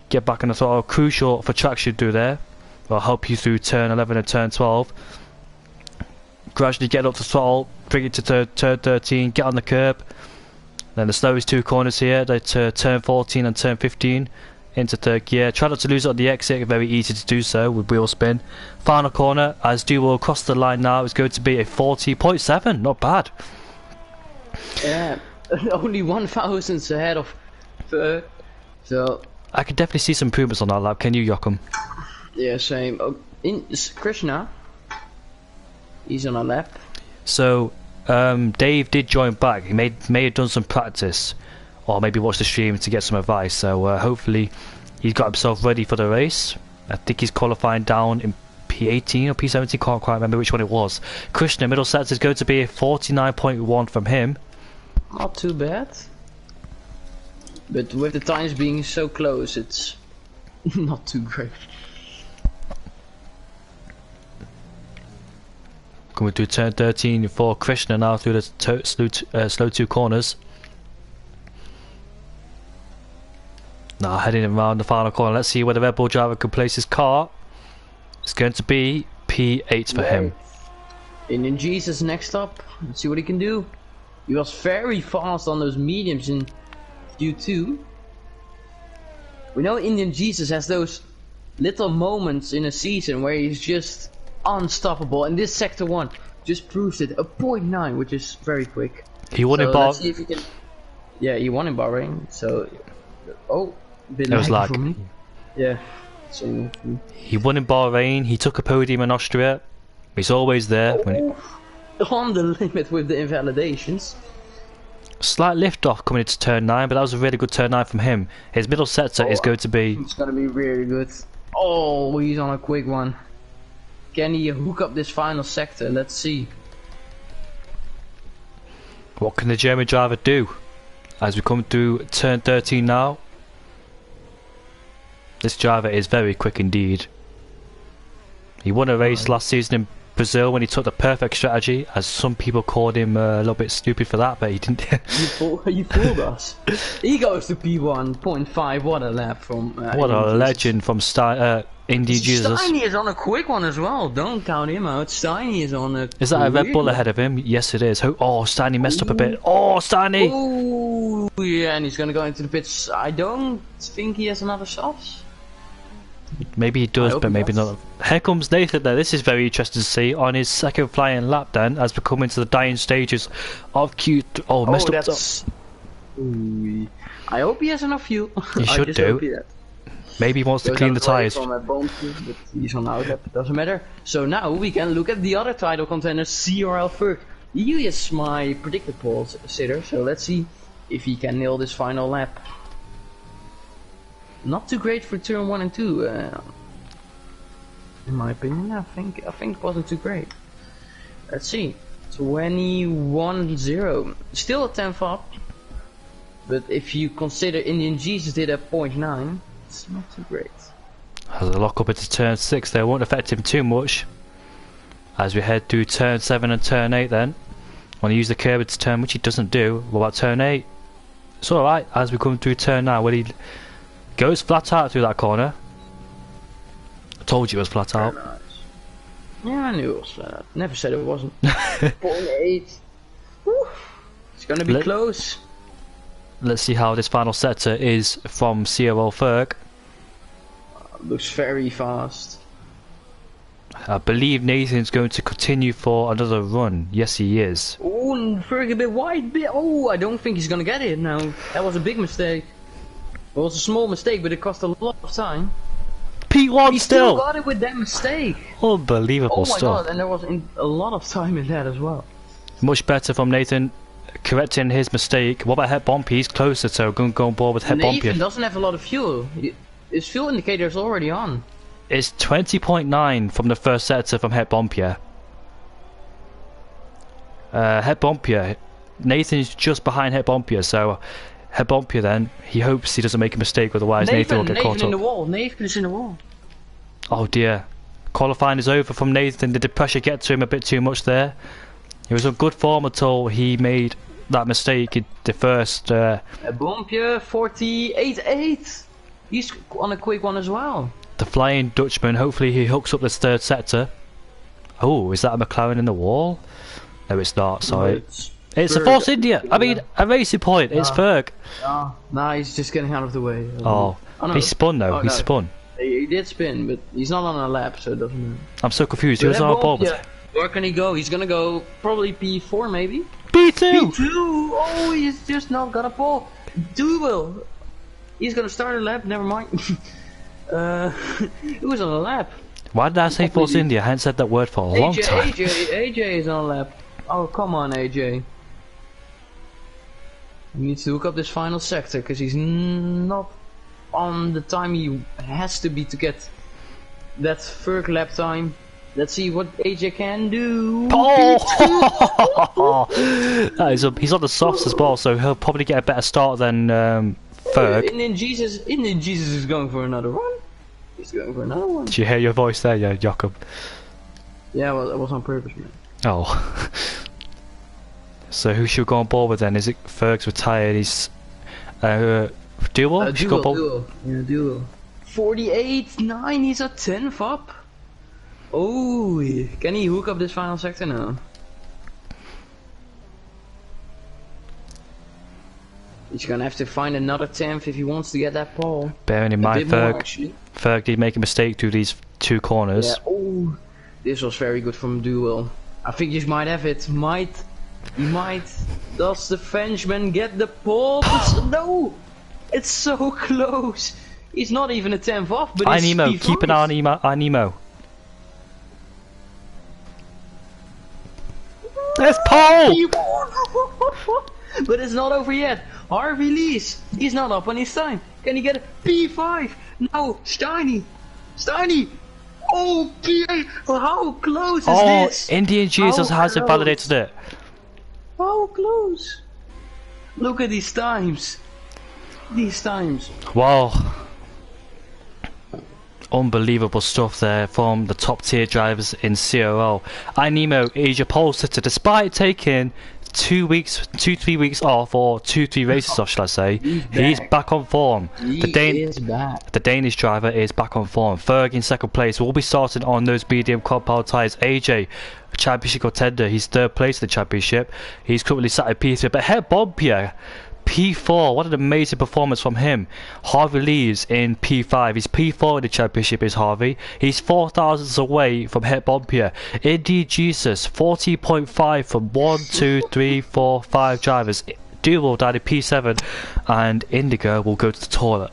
get back on the throttle, crucial for traction through there. I'll help you through turn 11 and turn 12. Gradually get up to throttle, bring it to turn 13, get on the curb. Then the slowest two corners here, they turn 14 and turn 15 into third gear. Try not to lose it on the exit, very easy to do so with wheel spin. Final corner, as Duo across the line now, is going to be a 40.7, not bad. Yeah, only 1,000 ahead of third, so... I could definitely see some improvements on that lap, can you, Joachim? Yeah, same. Oh, in Krishna, he's on a lap. So, Dave did join back. He may have done some practice, or maybe watched the stream to get some advice. So hopefully, he's got himself ready for the race. I think he's qualifying down in P18 or P17. Can't quite remember which one it was. Krishna middle set is going to be a 49.1 from him. Not too bad, but with the times being so close, it's not too great. Coming through turn 13 for Krishna now through the slow two corners. Now heading around the final corner. Let's see where the Red Bull driver can place his car. It's going to be P8 for him. Indian Jesus next up. Let's see what he can do. He was very fast on those mediums in Q2. We know Indian Jesus has those little moments in a season where he's just unstoppable, and this sector 1 just proves it. A 0.9, which is very quick. He won in let's see if he can. Yeah, he won in Bahrain, so... Oh, a bit It was laggy lag. for me. Yeah. So, He won in Bahrain, he took a podium in Austria. He's always there. on the limit with the invalidations. Slight lift off coming into turn 9, but that was a really good turn 9 from him. His middle sector is going to be... It's gonna be really good. Oh, he's on a quick one. Can he hook up this final sector? Let's see. What can the German driver do? As we come through turn 13 now. This driver is very quick indeed. He won a race last season in Brazil when he took the perfect strategy, as some people called him a little bit stupid for that, but he didn't. You fooled us. He goes to P1.5. What a lap from. What a legend from Indy Jesus. Steiny is on a quick one as well. Don't count him out. Steiny is on a. Is that a Red Bull ahead of him? Yes, it is. Oh, Steiny messed up a bit. Oh, Steiny! Oh, yeah, and he's gonna go into the pits. I don't think he has another sauce. Maybe he does, but maybe not. Here comes Nathan there. This is very interesting to see on his second flying lap then, as we come into the dying stages of Q3. Oh, messed up. Ooh. I hope he has enough fuel. He should do. Maybe he wants to clean the tyres. He's on outlap, doesn't matter. So now we can look at the other title contenders, CRL Ferg. He is my predicted pole sitter, so let's see if he can nail this final lap. Not too great for turn 1 and 2, in my opinion. I think it wasn't too great. Let's see, 21-0, still a 10th up, but if you consider Indian Jesus did a 0.9, it's not too great. As a lock up into turn 6, they won't affect him too much. As we head through turn 7 and turn 8 then, want to use the curb to turn, which he doesn't do. What about turn 8? It's alright as we come through turn 9, when he goes flat out through that corner. I told you it was flat out. Nice. Yeah, I knew it was flat out. Never said it wasn't. 0.8. It's gonna be close. Let's see how this final sector is from CRL Ferg. Looks very fast. I believe Nathan's going to continue for another run. Yes, he is. Oh, Ferg a bit wide. Oh, I don't think he's gonna get it now. That was a big mistake. It was a small mistake, but it cost a lot of time. P1 he still got it with that mistake. Unbelievable stuff. stuff. Oh my god, and there was a lot of time in that as well. Much better from Nathan, correcting his mistake. What about Head Bumpy? He's closer, so going to go on board with Head Bumpy. Nathan doesn't have a lot of fuel. His fuel indicator is already on. It's 20.9 from the first sector from Head Bumpy. Head Bumpy. Nathan's just behind Head Bumpy, so Head Bumpy then, he hopes he doesn't make a mistake, otherwise Nathan will get caught up. Nathan is in the wall. Oh dear. Qualifying is over from Nathan. Did the pressure get to him a bit too much there? He was on good form until he made that mistake in the first... Bumpy, 48.8. He's on a quick one as well. The Flying Dutchman, hopefully he hooks up this third sector. Oh, is that a McLaren in the wall? No, it's not, sorry. It's a Force India. I mean, a racing point. It's Ferg. Nah, he's just getting out of the way. Oh, no. He spun though. He spun. He did spin, but he's not on a lap, so it doesn't matter. I'm so confused. He was on a ball. Where can he go? He's gonna go probably P4 maybe. P2. P2. Oh, he's just not got a pole. Duel. He's gonna start a lap. Never mind. He was on a lap. Why did I say Force India? I hadn't said that word for a long time. AJ is on a lap. Oh, come on, AJ. He needs to hook up this final sector because he's not on the time he has to be to get that Ferg lap time. Let's see what AJ can do. Oh! He's on the softs as well, so he'll probably get a better start than Ferg. Indian Jesus is going for another run. He's going for another one. Did you hear your voice there, yeah, Jakob? Yeah, well, it was on purpose, man. Oh. So who should go on board with then? Is it Ferg's retired? He's Duel? Duel. Yeah, Duel. 48.9. He's a 10th up. Oh, can he hook up this final sector now? He's gonna have to find another 10th if he wants to get that pole. Bearing in mind, Ferg did make a mistake through these two corners. Yeah. Oh, this was very good from Duel. I think you might have it. He might. Does the Frenchman get the pole? No! It's so close. He's not even a 10th off, but he's Nemo, P5. keep an eye on Nemo. There's pole! But it's not over yet. Harvey Lees, he's not up on his time. Can he get a P5? No, Steiny. Oh, P8. How close is this? Indian Jesus hasn't validated it. How close? Look at these times. Wow. Unbelievable stuff there from the top tier drivers in CRL. Nemo is your pole sitter despite taking 3 weeks off, or 2-3 races off, shall I say. He's back on form. The Danish driver is back on form. Ferg in second place. We'll be starting on those medium compound tyres. AJ, championship contender. He's third place in the championship. He's currently sat at P3, but Het Bompje, P4. What an amazing performance from him. Harvey Lees in P5. He's P4 in the championship, is Harvey. He's 4 thousandths away from Het Bompje. Indeed Jesus, 40.5 from 1, 2, 3, 4, 5 drivers. Duo down to P7, and Indigo will go to the toilet.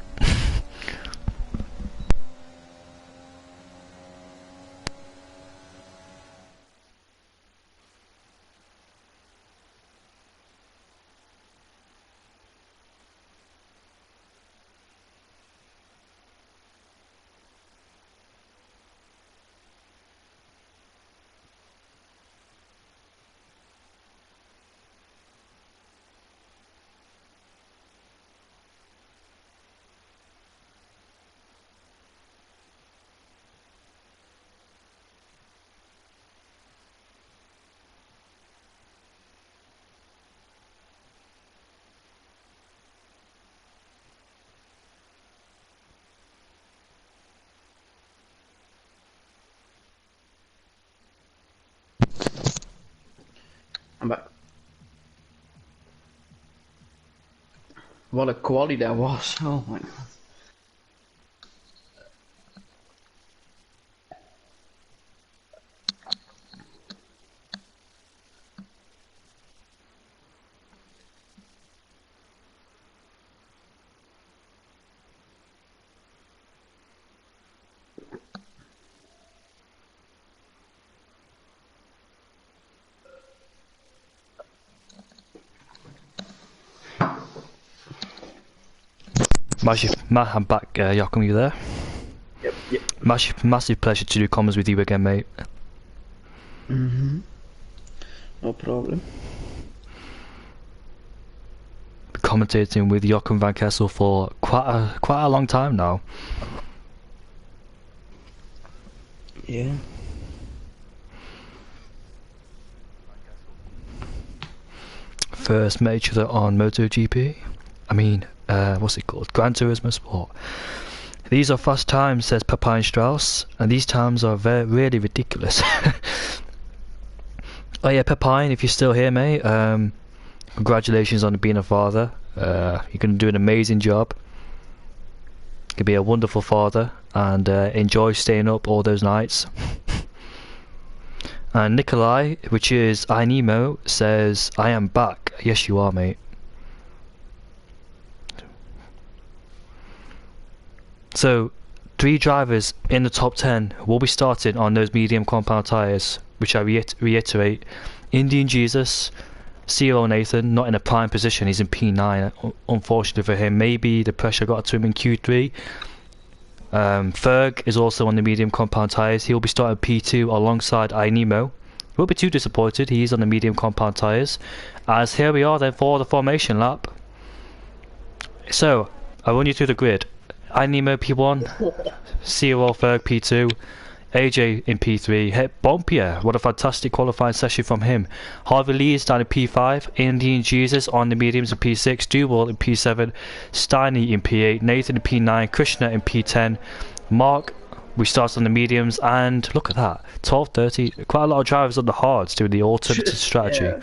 I'm back. What a quality that was. Oh my god. Matt, I'm back. Joachim, you there? Yep. Massive pleasure to do comms with you again, mate. No problem. Commentating with Joachim van Kessel for quite a long time now. Yeah. First met each other on MotoGP. I mean, what's it called? Gran Turismo Sport. These are fast times, says Pepijn Strauss, and these times are really ridiculous. Oh yeah, Pepijn, if you're still here, mate, congratulations on being a father. You're going to do an amazing job. You can be a wonderful father, and enjoy staying up all those nights. And Nikolai, which is iNemo, says, I am back. Yes, you are, mate. So, 3 drivers in the top 10 will be starting on those medium compound tyres, which I reiterate. Indian Jesus, CRO Nathan, not in a prime position, he's in P9, unfortunately for him. Maybe the pressure got to him in Q3. Ferg is also on the medium compound tyres. He'll be starting P2 alongside iNemo. Won't be too disappointed, he's on the medium compound tyres. As here we are then for the formation lap. So, I'll run you through the grid. iNemo P1, CRO Ferg P2, AJ in P3, Het Bompje, what a fantastic qualifying session from him. Harvey Lees down in P5, Indian Jesus on the mediums in P6, Duwall in P7, Steiny in P8, Nathan in P9, Krishna in P10, Mark, we start on the mediums, and look at that, 12:30, quite a lot of drivers on the hards doing the alternative strategy. Yeah.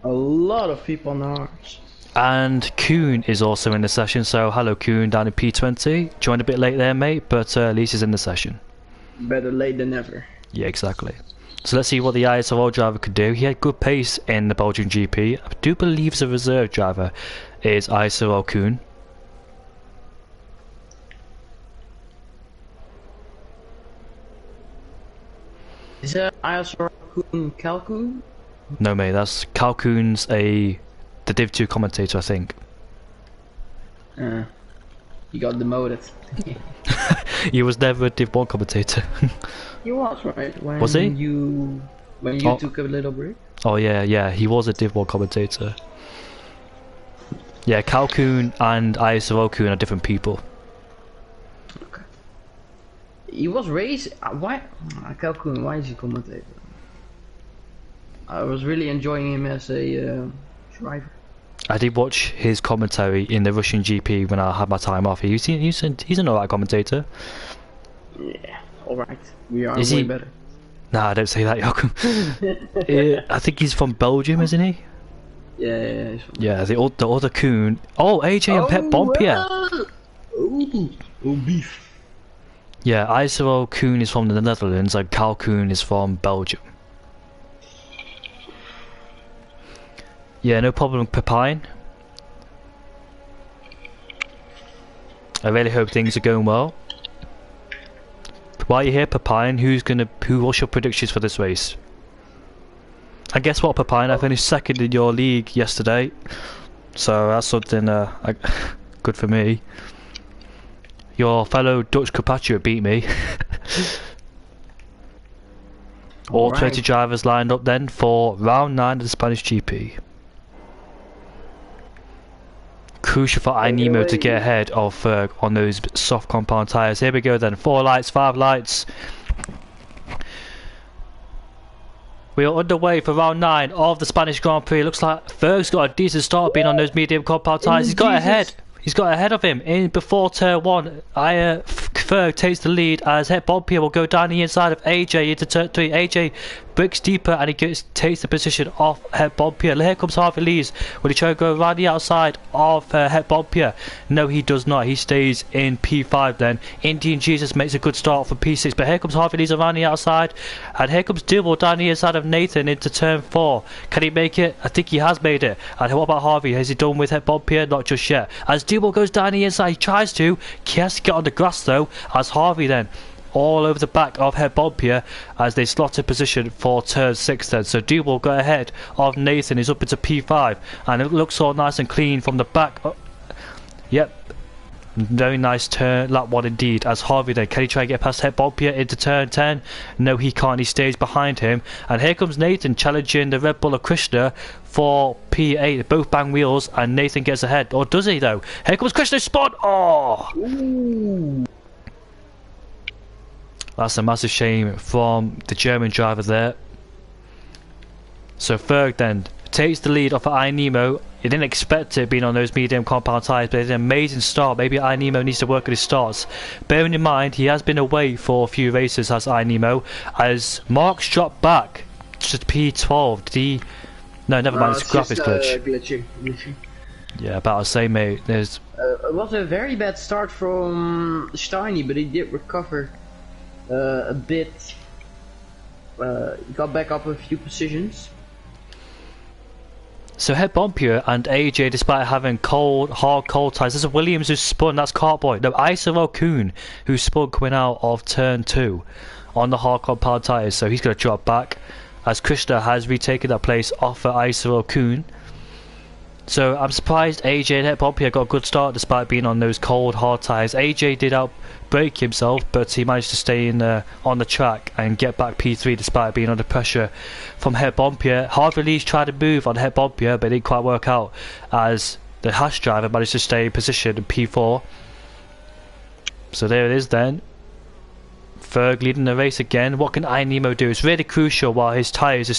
A lot of people on the hards. And Kuhn is also in the session, so hello Kuhn down in P20. Joined a bit late there, mate, but at least he's in the session. Better late than never. Yeah, exactly. So let's see what the ISRO driver could do. He had good pace in the Belgian GP. I do believe the reserve driver is ISRO Kuhn. Is that ISRO Kuhn Kalkoen? No mate, that's Kalkoen's the Div 2 commentator, I think. He got demoted. He was never a Div 1 commentator. He was, right? When was he? When you took a little break? Oh yeah, he was a Div 1 commentator. Yeah, Kalkoen and ISRO Kuhn are different people. Okay. He was raised... why? Kalkoen, why is he commentator? I was really enjoying him as a driver. I did watch his commentary in the Russian GP when I had my time off. He's an alright commentator. Yeah, alright. We are is way he... better. Nah, don't say that, Joachim. I think he's from Belgium, isn't he? Yeah. Yeah, the other Kuhn. Oh, AJ and Pet Bompier. Oh, beef. Yeah, ISRO Kuhn is from the Netherlands and Kalkoen is from Belgium. Yeah, no problem, Pepine. I really hope things are going well. While you're here, Pepine, what's your predictions for this race? And guess what, Pepine? I finished second in your league yesterday, so that's something good for me. Your fellow Dutch compatriot beat me. All 20 drivers lined up then for round 9 of the Spanish GP. Crucial for iNemo to get ahead of Ferg on those soft compound tyres. Here we go then, 4 lights, 5 lights. We are underway for round 9 of the Spanish Grand Prix. Looks like Ferg's got a decent start being on those medium compound tyres. He's got ahead. He's got ahead of him in before turn 1. Ferg takes the lead as Het Bompier will go down the inside of AJ into turn 3. AJ bricks deeper and he takes the position off Het Bompier. Here comes Harvey Lees. Will he try to go around the outside of Het Bompier? No, he does not. He stays in P5 then. Indian Jesus makes a good start for P6, but here comes Harvey Lees around the outside, and here comes Dibble down the inside of Nathan into turn 4. Can he make it? I think he has made it. And what about Harvey? Has he done with Het Bompier? Not just yet. As Dibble goes down the inside, he tries to. He has to get on the grass though, as Harvey then all over the back of Het Bompier as they slot in position for turn 6 then. So Dubal got ahead of Nathan, is up into P5 and it looks all nice and clean from the back. Yep, very nice turn, lap 1 indeed, as Harvey then, can he try and get past Het Bompier into turn 10? No, he can't, he stays behind him, and here comes Nathan challenging the Red Bull of Krishna for P8, both bang wheels, and Nathan gets ahead, or does he though? Here comes Krishna's spot. Oh! Ooh. That's a massive shame from the German driver there. So Ferg then takes the lead off of iNemo. He didn't expect it being on those medium compound tyres, but it's an amazing start. Maybe iNemo needs to work on his starts. Bearing in mind, he has been away for a few races as iNemo, as Mark's dropped back to P12. Did he... No, never mind, it's a graphics glitch. Glitching. Yeah, about the same, mate. There's... it was a very bad start from Steiny, but he did recover a bit. He got back up a few positions. So Het Bompier and AJ, despite having hard cold tyres, there's a Williams who spun, that's Cartboy. No, ISRO Kuhn who spun coming out of turn 2 on the hard compound tyres, so he's going to drop back as Krishna has retaken that place off for ISRO Kuhn. So I'm surprised AJ and Het Bompier got a good start despite being on those cold hard tyres. AJ did outbrake himself, but he managed to stay in on the track and get back P3 despite being under pressure from Het Bompier. Harvey Lees tried to move on Het Bompier, but it didn't quite work out as the Haas driver managed to stay in position in P4. So there it is then. Ferg leading the race again. What can iNemo do? It's really crucial while his tyres are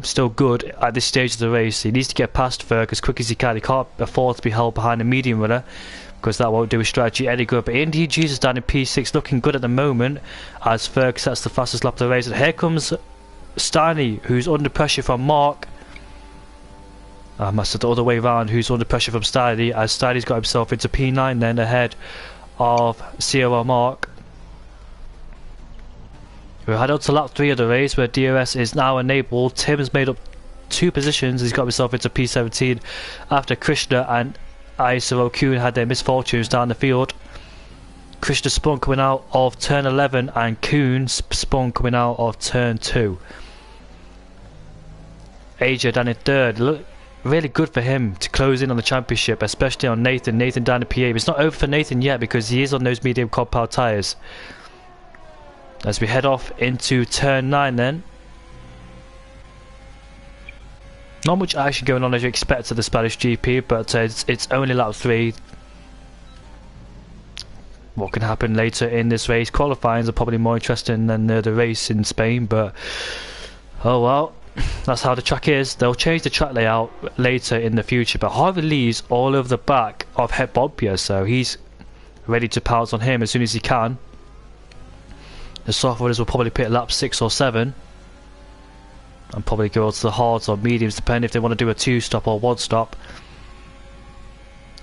still good at this stage of the race. He needs to get past Ferg as quick as he can. He can't afford to be held behind a medium runner because that won't do his strategy any good. But Indian Jesus down in P6 looking good at the moment as Ferg sets the fastest lap of the race. And here comes Steiny, who's under pressure from Mark. I must have the other way around, who's under pressure from Steiny, as Steiny's got himself into P9 then ahead of COL Mark. We head on to lap 3 of the race where DRS is now enabled. Tim has made up 2 positions. He's got himself into P17 after Krishna and Isaro Kuhn had their misfortunes down the field. Krishna spun coming out of turn 11 and Kuhn spun coming out of turn 2. Asia down in 3rd. Look, really good for him to close in on the championship, especially on Nathan. Nathan down in P8. It's not over for Nathan yet because he is on those medium compound tyres. As we head off into turn 9 then. Not much action going on as you expect at the Spanish GP, but it's only lap 3. What can happen later in this race? Qualifying are probably more interesting than the race in Spain, but oh well, that's how the track is. They'll change the track layout later in the future, but Harvey Lee's all over the back of Het Bobbia, so he's ready to pounce on him as soon as he can. The soft runners will probably pick lap 6 or 7 and probably go to the hards or mediums, depending if they want to do a 2-stop or 1-stop.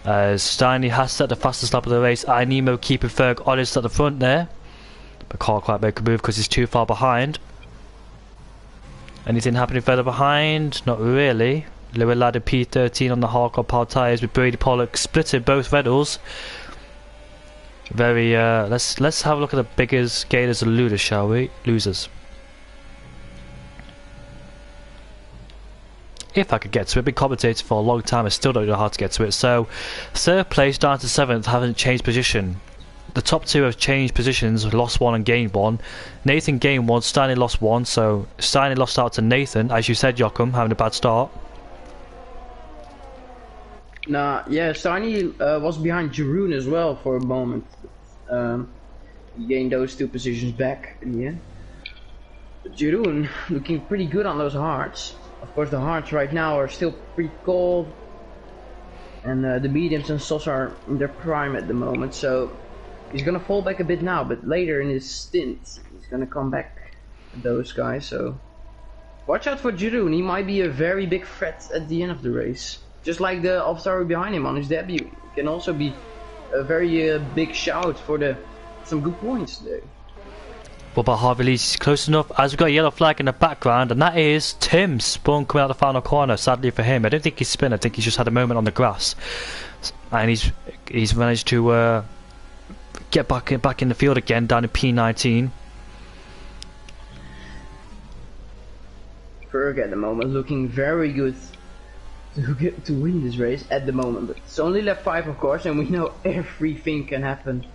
Steiny has set the fastest lap of the race. Nemo keeping Ferg honest at the front there, but can't quite make a move because he's too far behind. Anything happening further behind? Not really. Lower ladder P13 on the hardcore power tyres with Brady Pollock splitting both Reynolds. Very let's have a look at the biggest gainers and losers, shall we? Losers. If I could get to it, been commentating for a long time, I still don't know how to get to it. So 3rd place down to 7th haven't changed position. The top 2 have changed positions, lost 1 and gained 1. Nathan gained 1, Steiny lost 1, so Steiny lost out to Nathan, as you said, Joachim, having a bad start. Nah, yeah, Steiny was behind Jeroen as well for a moment. He gained those 2 positions back in the end. But Jeroen looking pretty good on those hards. Of course, the hards right now are still pretty cold, and the mediums and softs are in their prime at the moment, so he's gonna fall back a bit now, but later in his stint he's gonna come back, those guys, so watch out for Jeroen. He might be a very big threat at the end of the race, just like the AlphaTauri behind him on his debut. It can also be a very big shout for some good points there. What about Harvey Lee? He's close enough, as we've got a yellow flag in the background, and that is Tim Spun coming out the final corner. Sadly for him, I don't think he's spun. I think he's just had a moment on the grass, and he's managed to get back in the field again down in P19. Ferg at the moment looking very good to win this race at the moment, but it's only lap 5 of course, and we know everything can happen.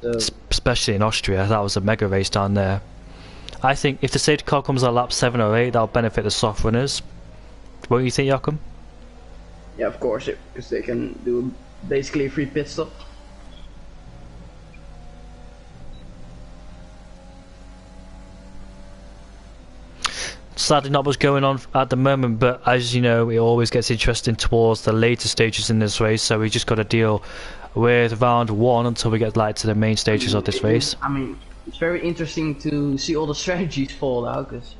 So. Especially in Austria, that was a mega race down there. I think if the safety car comes at lap 7 or 8, that'll benefit the soft runners. What do you think, Joachim? Yeah, of course, because they can do basically a free pit stop. Sadly not much going on at the moment, but as you know, it always gets interesting towards the later stages in this race, so we just got to deal with round 1 until we get to the main stages of this race. I mean, it's very interesting to see all the strategies fall out, because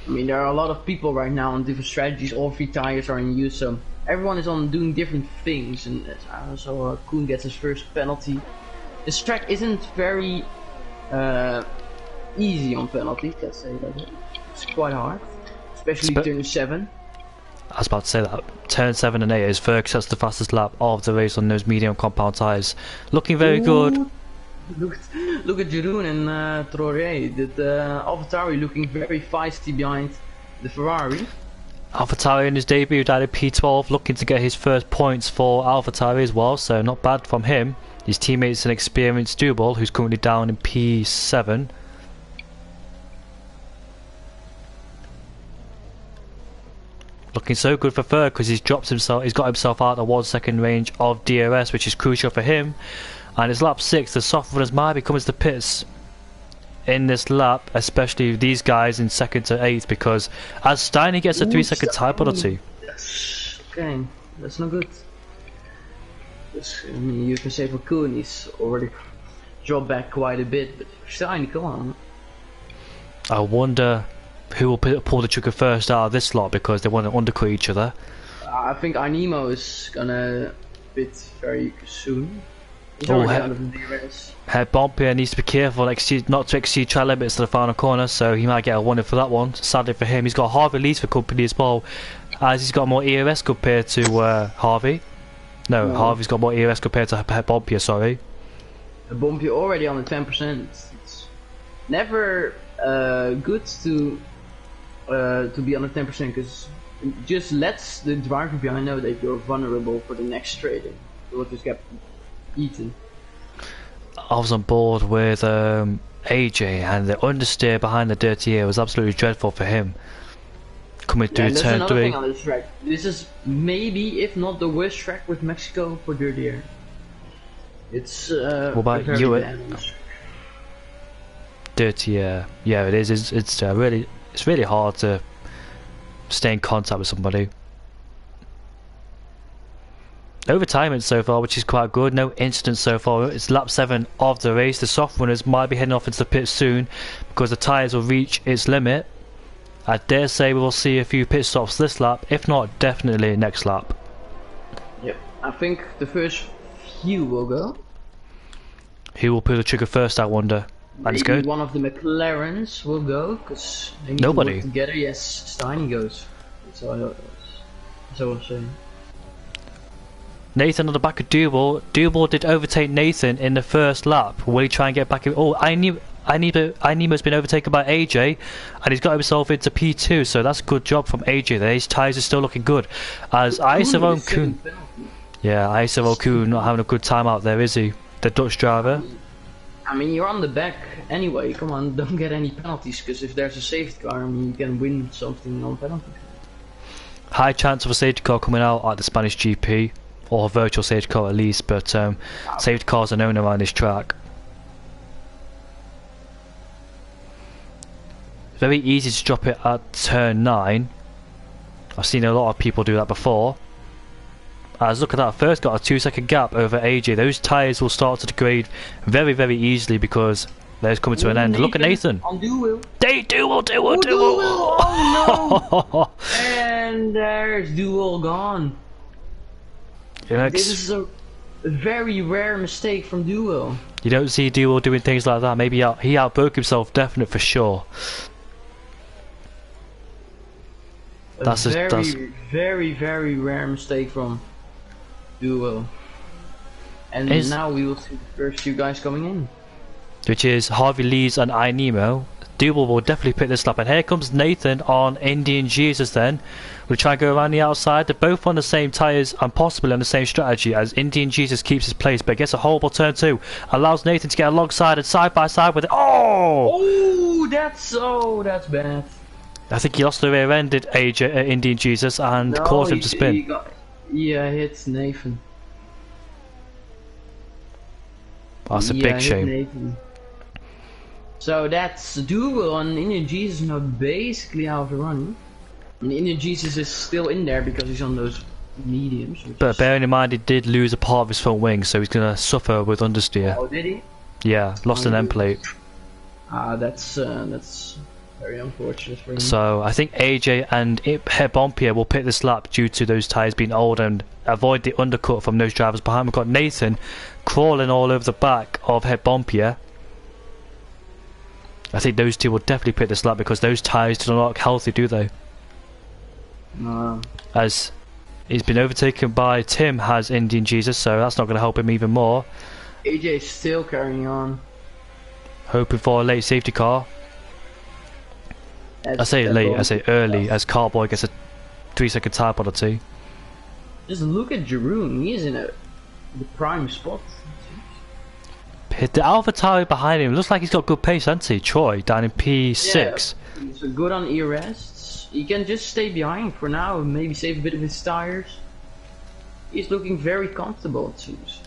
I mean there are a lot of people right now on different strategies. All 3 tires are in use, so everyone is on doing different things, and so Koen gets his first penalty. This track isn't very easy on penalties, let's say that. It's quite hard, especially turn 7. I was about to say that turn 7 and 8 is Ferg sets the fastest lap of the race on those medium compound tyres. Looking very good. Look at Jeroen and Traoré. The AlphaTauri looking very feisty behind the Ferrari. AlphaTauri in his debut down at P12, looking to get his first points for AlphaTauri as well, so not bad from him. His teammate's an experienced Dubal who's currently down in P7. Looking so good for Ferg because he's got himself out of 1 second range of DRS, which is crucial for him. And it's lap 6, the soft runners might be coming to the pits in this lap, especially these guys in 2nd to 8th, because as Steiny gets a 3-second time penalty. Okay, that's not good. I mean, you can say for Koen, he's already dropped back quite a bit, but for Steiny, come on. I wonder who will pull the trigger first out of this lot, because they want to undercut each other. I think Nemo is gonna pit very soon. He's already out of the race. Head Bompier needs to be careful not to exceed track limits to the final corner, so he might get a warning for that one. Sadly for him, he's got Harvey Lees for company as well, as he's got more ERS compared to Harvey. No, Harvey's got more ERS compared to Head Bompier, sorry. Bompier already on the 10%. It's never good to be on the 10% because it just lets the driver behind know that you're vulnerable for the next straight. You'll just get eaten. I was on board with AJ, and the understeer behind the dirty air was absolutely dreadful for him. Coming through turn 3. Thing on this track. This is maybe, if not the worst track with Mexico for dirty air. It's what about you? Dirty air. Yeah, it is. It's really hard to stay in contact with somebody. Overtime so far, which is quite good. No incidents so far. It's lap 7 of the race. The soft runners might be heading off into the pit soon because the tyres will reach its limit. I dare say we will see a few pit stops this lap, if not definitely next lap. Yep, I think the first few will go. Who will pull the trigger first, I wonder? And it's good. One of the McLarens will go because they need nobody to work together. Yes, Steiny goes. So I was saying. Nathan on the back of Duval. Duval did overtake Nathan in the first lap. Will he try and get back in? Oh, Ainemo's been overtaken by AJ, and he's got himself into P2, so that's a good job from AJ there. His tyres are still looking good. As Isavon Kuhn. Yeah, Isavon Kuhn not having a good time out there, is he? The Dutch driver. I mean, you're on the back anyway. Come on, don't get any penalties, because if there's a safety car, I mean, you can win something on penalties. High chance of a safety car coming out at the Spanish GP. Or a virtual safety car at least, but safety cars are known around this track. Very easy to drop it at turn 9. I've seen a lot of people do that before. As look at that, first got a 2-second gap over AJ. Those tyres will start to degrade very, very easily because they're coming to an end. Look at Nathan. On Duval. Duval. Oh no! And there's Duval gone. This is a very rare mistake from Duval. You don't see Duval doing things like that. Maybe he outbroke himself, definite for sure. That's very rare mistake from Duval. And now we will see the first few guys coming in. Which is Harvey Lees and Ainemo. Duval will definitely pick this lap, and here comes Nathan on Indian Jesus then. We'll try and go around the outside. They're both on the same tyres and possibly on the same strategy as Indian Jesus keeps his place, but gets a horrible turn 2. Allows Nathan to get alongside and side by side with it. Oh, that's bad. I think he lost the rear end, did Indian Jesus, and caused him to spin. Hit Nathan. That's a big shame. Nathan. So that's Duval and Indian Jesus now basically out of the run. And Indian Jesus is still in there because he's on those mediums. But bearing in mind he did lose a part of his front wing, so he's going to suffer with understeer. Oh, did he? Yeah, lost an end plate. That's very unfortunate for him. So I think AJ and Head Bompier will pick this lap due to those tyres being old and avoid the undercut from those drivers behind. We've got Nathan crawling all over the back of Head Bompier. I think those two will definitely pick this lap because those tyres do not look healthy, do they? No. As he's been overtaken by Tim, has Indian Jesus, so that's not going to help him even more. AJ's still carrying on. Hoping for a late safety car. I say late, I say early, as Carboy gets a 3-second tyre penalty. Just look at Jeroen, he is in the prime spot. The Alpha Tauri behind him looks like he's got good pace, hasn't he? Troy down in P6. Yeah, he's good on ERS. He can just stay behind for now and maybe save a bit of his tires. He's looking very comfortable, it seems.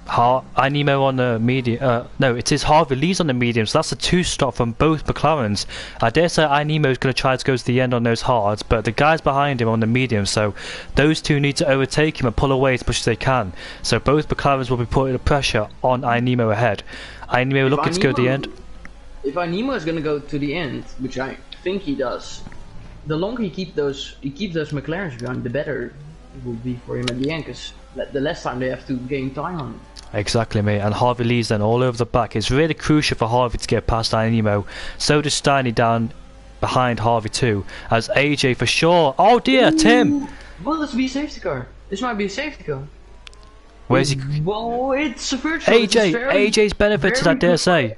Ainemo on the medium. No, it is Harvey Lees on the medium, so that's a 2-stop from both McLarens. I dare say Ainemo is going to try to go to the end on those hards, but the guys behind him on the medium, so those two need to overtake him and pull away as much as they can. So both McLarens will be putting the pressure on Ainemo ahead. Ainemo looking to go to the end. If Ainemo is going to go to the end, which I think he does, the longer he keeps those McLarens behind, the better it will be for him at the end, because the less time they have to gain time on it. Exactly, mate. And Harvey Lee's then all over the back. It's really crucial for Harvey to get past Nemo. So does Steiny down behind Harvey too. As AJ for sure. Oh dear, Tim! Will this be a safety car? This might be a safety car. Where's he? Well, it's a virtual. AJ's benefited, I dare say.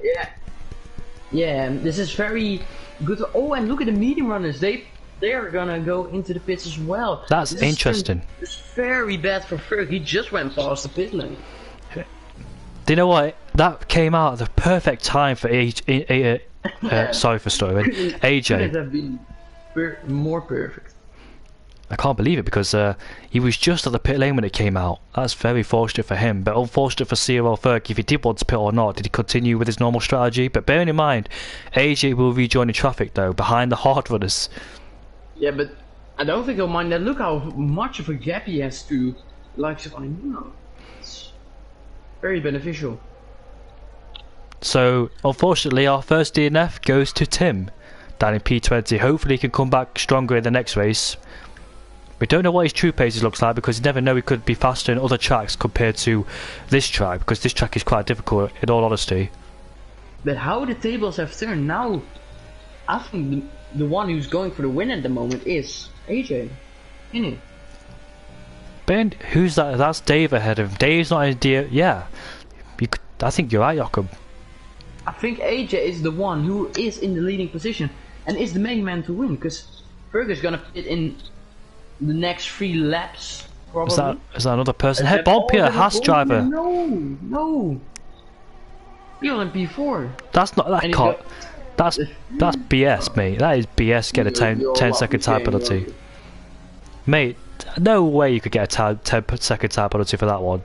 Yeah, this is very good. Oh, and look at the medium runners. They are gonna go into the pits as well. That's interesting. It's very bad for Ferg. He just went past the pit lane. Do you know what? That came out at the perfect time for sorry for story. AJ. Could have been more perfect. I can't believe it because he was just at the pit lane when it came out. That's very fortunate for him, but unfortunate for CRL Ferg if he did want to pit or not. Did he continue with his normal strategy? But bearing in mind, AJ will rejoin the traffic though, behind the hard runners. Yeah, but I don't think he'll mind that. Look how much of a gap he has to likes of Nemo. It's very beneficial. So, unfortunately, our first DNF goes to Tim, down in P20. Hopefully he can come back stronger in the next race. We don't know what his true paces looks like because you never know, he could be faster in other tracks compared to this track, because this track is quite difficult in all honesty. But how the tables have turned now, I think the one who's going for the win at the moment is AJ, isn't it? Ben, who's that? That's Dave ahead of him. Dave's not in the... Yeah. I think you're right, Jakob. I think AJ is the one who is in the leading position and is the main man to win, because Ferg is gonna pit in the next 3 laps, probably. Is that another person? Hey, Bompia, Haas driver. No. You're on P4. That's not that can't. That's BS, mate. That is BS. Get a 10-second time penalty, mate. No way you could get a 10-second time penalty for that one.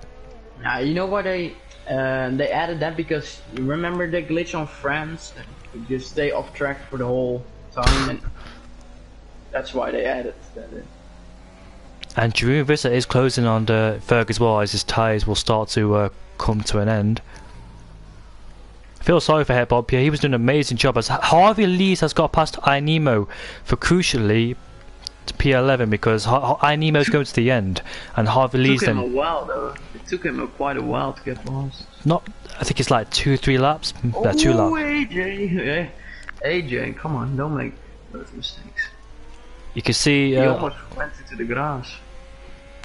Nah, you know why they added that? Because you remember the glitch on France? You just stay off track for the whole time, and that's why they added that in. And Jeroen Visser is closing on the Ferg as well, as his tyres will start to come to an end. I feel sorry for Head Bob here. He was doing an amazing job, as Harvey Lees has got past Nemo for crucially to P11, because Nemo's going to the end, and Harvey Lees then... It took him a while though. It took him quite a while to get past. Not, I think it's like 2-3 laps. 2 laps. AJ, AJ, come on, don't make those mistakes. You can see. He almost went into the grass.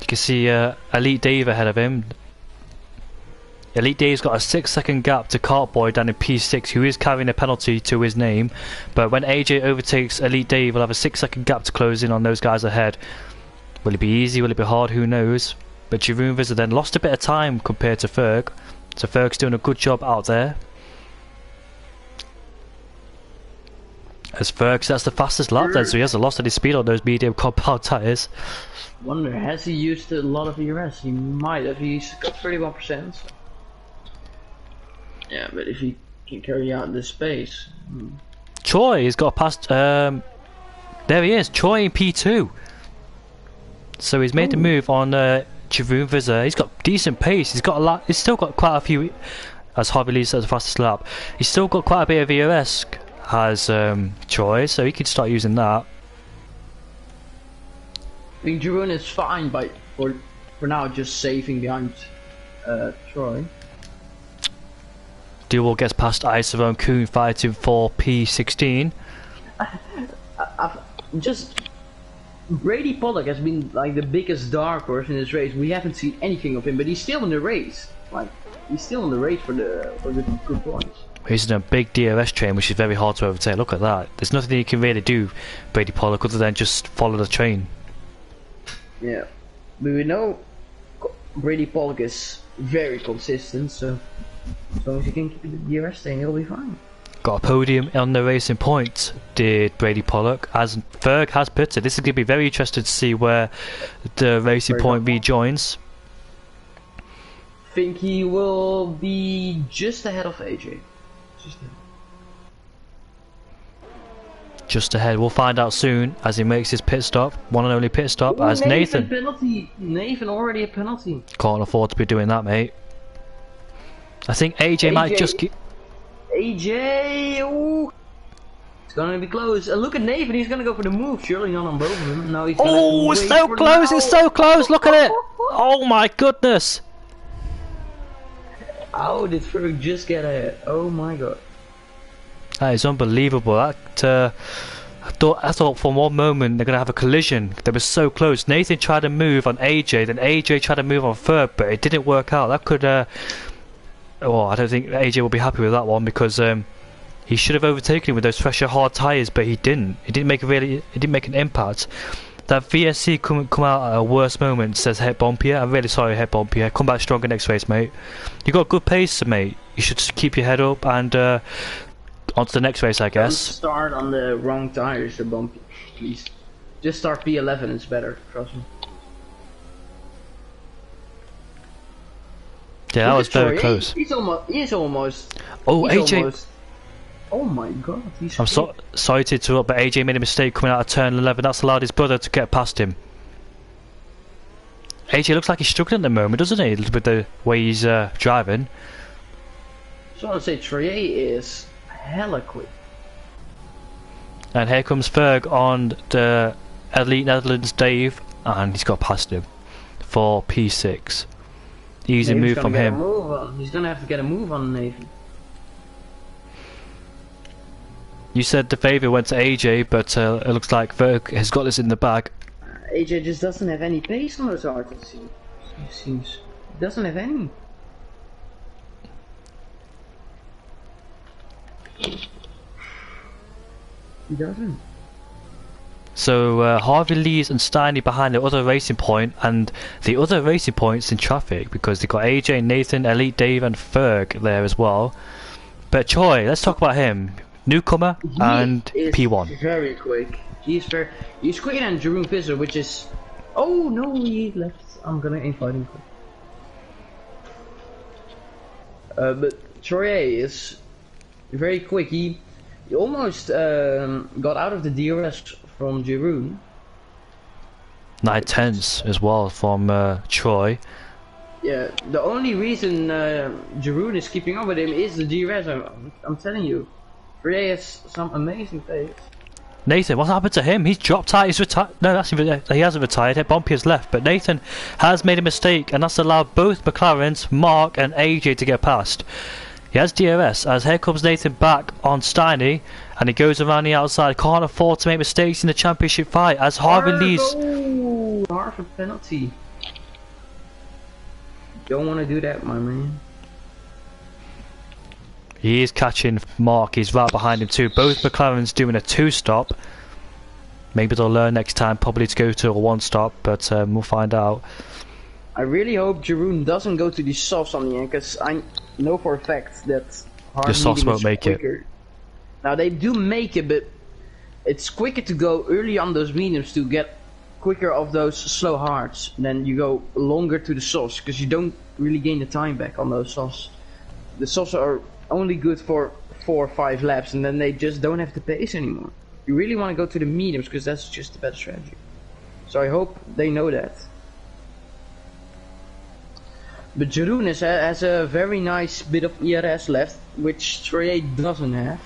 You can see Elite Dave ahead of him. Elite Dave's got a 6-second gap to Cartboy down in P6, who is carrying a penalty to his name. But when AJ overtakes Elite Dave, we'll have a 6-second gap to close in on those guys ahead. Will it be easy? Will it be hard? Who knows? But Jeroen Visser then lost a bit of time compared to Ferg. So Ferg's doing a good job out there. As Ferg, that's the fastest lap then, so he hasn't lost any speed on those medium compound tyres. Wonder, has he used a lot of ERS? He might have. He's got 31%. So. Yeah, but if he can carry out the space. Troy has got past. There he is, Troy in P2. So he's made the move on Jeroen Visser. He's got decent pace. He's got a lot. He's still got quite a few. As Harvey Lee says, the fastest lap. He's still got quite a bit of ERS. Has Troy, so he could start using that. I think Jeroen is fine, but for now, just saving behind Troy. Duel gets past Iserone Kuhn fighting for P16. Just Brady Pollock has been like the biggest dark horse in this race. We haven't seen anything of him, but he's still in the race. Like he's still in the race for the good points. He's in a big DRS train, which is very hard to overtake. Look at that. There's nothing he can really do, Brady Pollock, other than just follow the train. Yeah, but we know Brady Pollock is very consistent, so as long as he can keep the DRS staying, he'll be fine. Got a podium on the Racing Point, did Brady Pollock, as Ferg has pitted. This is going to be very interesting to see where the Racing Point rejoins. Think he will be just ahead of AJ. Just ahead. We'll find out soon as he makes his pit stop. One and only pit stop. Ooh, as Nathan. Penalty. Nathan already a penalty. Can't afford to be doing that, mate. I think AJ might just keep. AJ. Ooh. It's gonna be close. And look at Nathan, he's gonna go for the move. Surely not on both of them. No, he's gonna Oh, it's wait so for close! now. It's so close! Look at it! Oh my goodness! How did Ferg just get ahead? Oh my god. That is unbelievable. That I thought for one moment they're gonna have a collision. They were so close. Nathan tried to move on AJ, then AJ tried to move on Ferg, but it didn't work out. That could. Oh, I don't think AJ will be happy with that one because he should have overtaken him with those fresher hard tyres, but he didn't. It didn't make an impact. That VSC come out at a worse moment. Says head bump here. I'm really sorry, head bump here. Come back stronger next race, mate. You got good pace, mate. You should just keep your head up and on to the next race, I guess. Don't start on the wrong tires, the bumpy, please. Just start P11. It's better. Trust me. Yeah, that was very close. He's almost. Oh, he's AJ. Almost, oh my god. I'm sorry to interrupt, but AJ made a mistake coming out of turn 11. That's allowed his brother to get past him. AJ looks like he's struggling at the moment, doesn't he? With the way he's driving. So I want to say Trier is hella quick. And here comes Ferg on the Elite Netherlands Dave, and he's got past him for P6. Easy move from him. He's gonna have to get a move on Nathan. You said the favour went to AJ, but it looks like Ferg has got this in the bag. AJ just doesn't have any pace on those artists. It seems. He doesn't have any. He doesn't. So Harvey Lee's and Steiny behind the other racing point, and the other racing point's in traffic because they've got AJ, Nathan, Elite Dave and Ferg there as well. But Choi, let's talk about him. Newcomer and P1. Very quick. He's quicker than Jeroen Visser, which is... Oh no, he left. I'm gonna invite him quick. But Troye is very quick. He almost got out of the DRS from Jeroen. 9/10 as well from Troy. Yeah, the only reason Jeroen is keeping up with him is the DRS. I'm telling you, Troye has some amazing pace. Nathan, what happened to him? He's dropped out. He's retired. No, he hasn't retired. Bompy has left, but Nathan has made a mistake, and that's allowed both McLarens, Mark and AJ to get past. He has DRS, as here comes Nathan back on Steiny, and he goes around the outside. Can't afford to make mistakes in the championship fight, as Harvey leaves. Oh, Harvey penalty. Don't want to do that, my man. He is catching Mark. He's right behind him too. Both McLarens doing a 2-stop. Maybe they'll learn next time probably to go to a 1-stop, but we'll find out. I really hope Jeroen doesn't go to these softs on the end, because I know for a fact that hard the softs won't make quicker. it. Now they do make it, but it's quicker to go early on those mediums to get quicker of those slow hards than you go longer to the softs, because you don't really gain the time back on those softs. The softs are only good for 4 or 5 laps, and then they just don't have the pace anymore. You really want to go to the mediums, because that's just the better strategy. So I hope they know that. But Jeroen has a very nice bit of ERS left, which Troye doesn't have,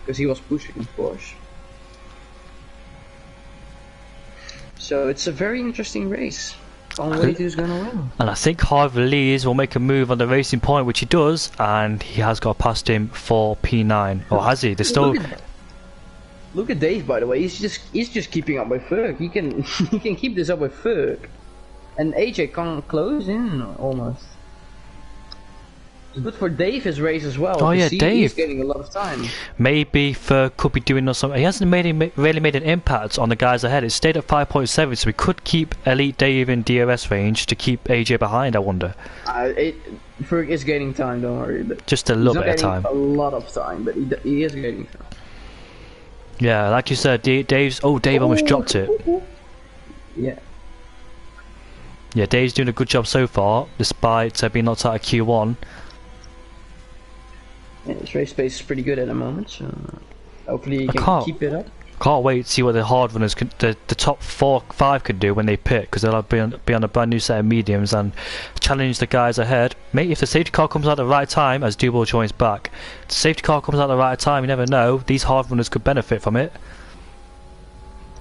because he was pushing, of course. So it's a very interesting race. Can't wait who's gonna win. And I think Harvey Lees will make a move on the racing point, which he does, and he has got past him for P9. Or has he? They're still. Look at Dave, by the way. He's just keeping up with Ferg. He can he can keep this up with Ferg, and AJ can't close in almost. It's good for Dave his race as well. Oh yeah, Dave. He's getting a lot of time. Maybe Ferg could be doing something. He hasn't really made an impact on the guys ahead. It stayed at 5.7, so we could keep Elite Dave in DRS range to keep AJ behind. I wonder. Ferg is gaining time. Don't worry. But just a little bit of time. A lot of time, but he is gaining time. Yeah, like you said, Dave's. Oh, Dave almost dropped it. Yeah. Yeah, Dave's doing a good job so far, despite being knocked out of Q1. Yeah, his race pace is pretty good at the moment, so hopefully he can keep it up. Can't wait to see what the hard runners, the top 4-5 can do when they pit, because they'll be on a brand new set of mediums and challenge the guys ahead. Mate, if the safety car comes out at the right time, as Dubo joins back, if the safety car comes out at the right time, you never know, these hard runners could benefit from it.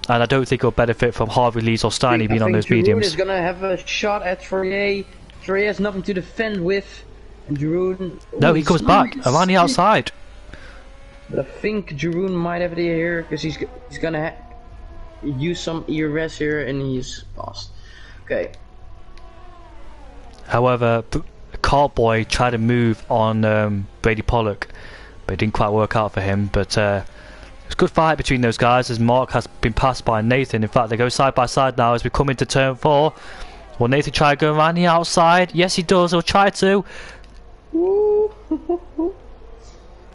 And I don't think it'll benefit from Harvey, Lees or Steiny being on those mediums. Giroud is gonna have a shot at Fourier. Fourier has nothing to defend with. And Giroud... No, he comes back, around the outside. But I think Giroud might have it here, because he's gonna use some ERS here, and he's lost. Okay. However, Cartboy tried to move on Brady Pollock, but it didn't quite work out for him. But it's a good fight between those guys, as Mark has been passed by Nathan. In fact, they go side by side now as we come into turn 4. Will Nathan try to go around the outside? Yes, he does. He'll try to.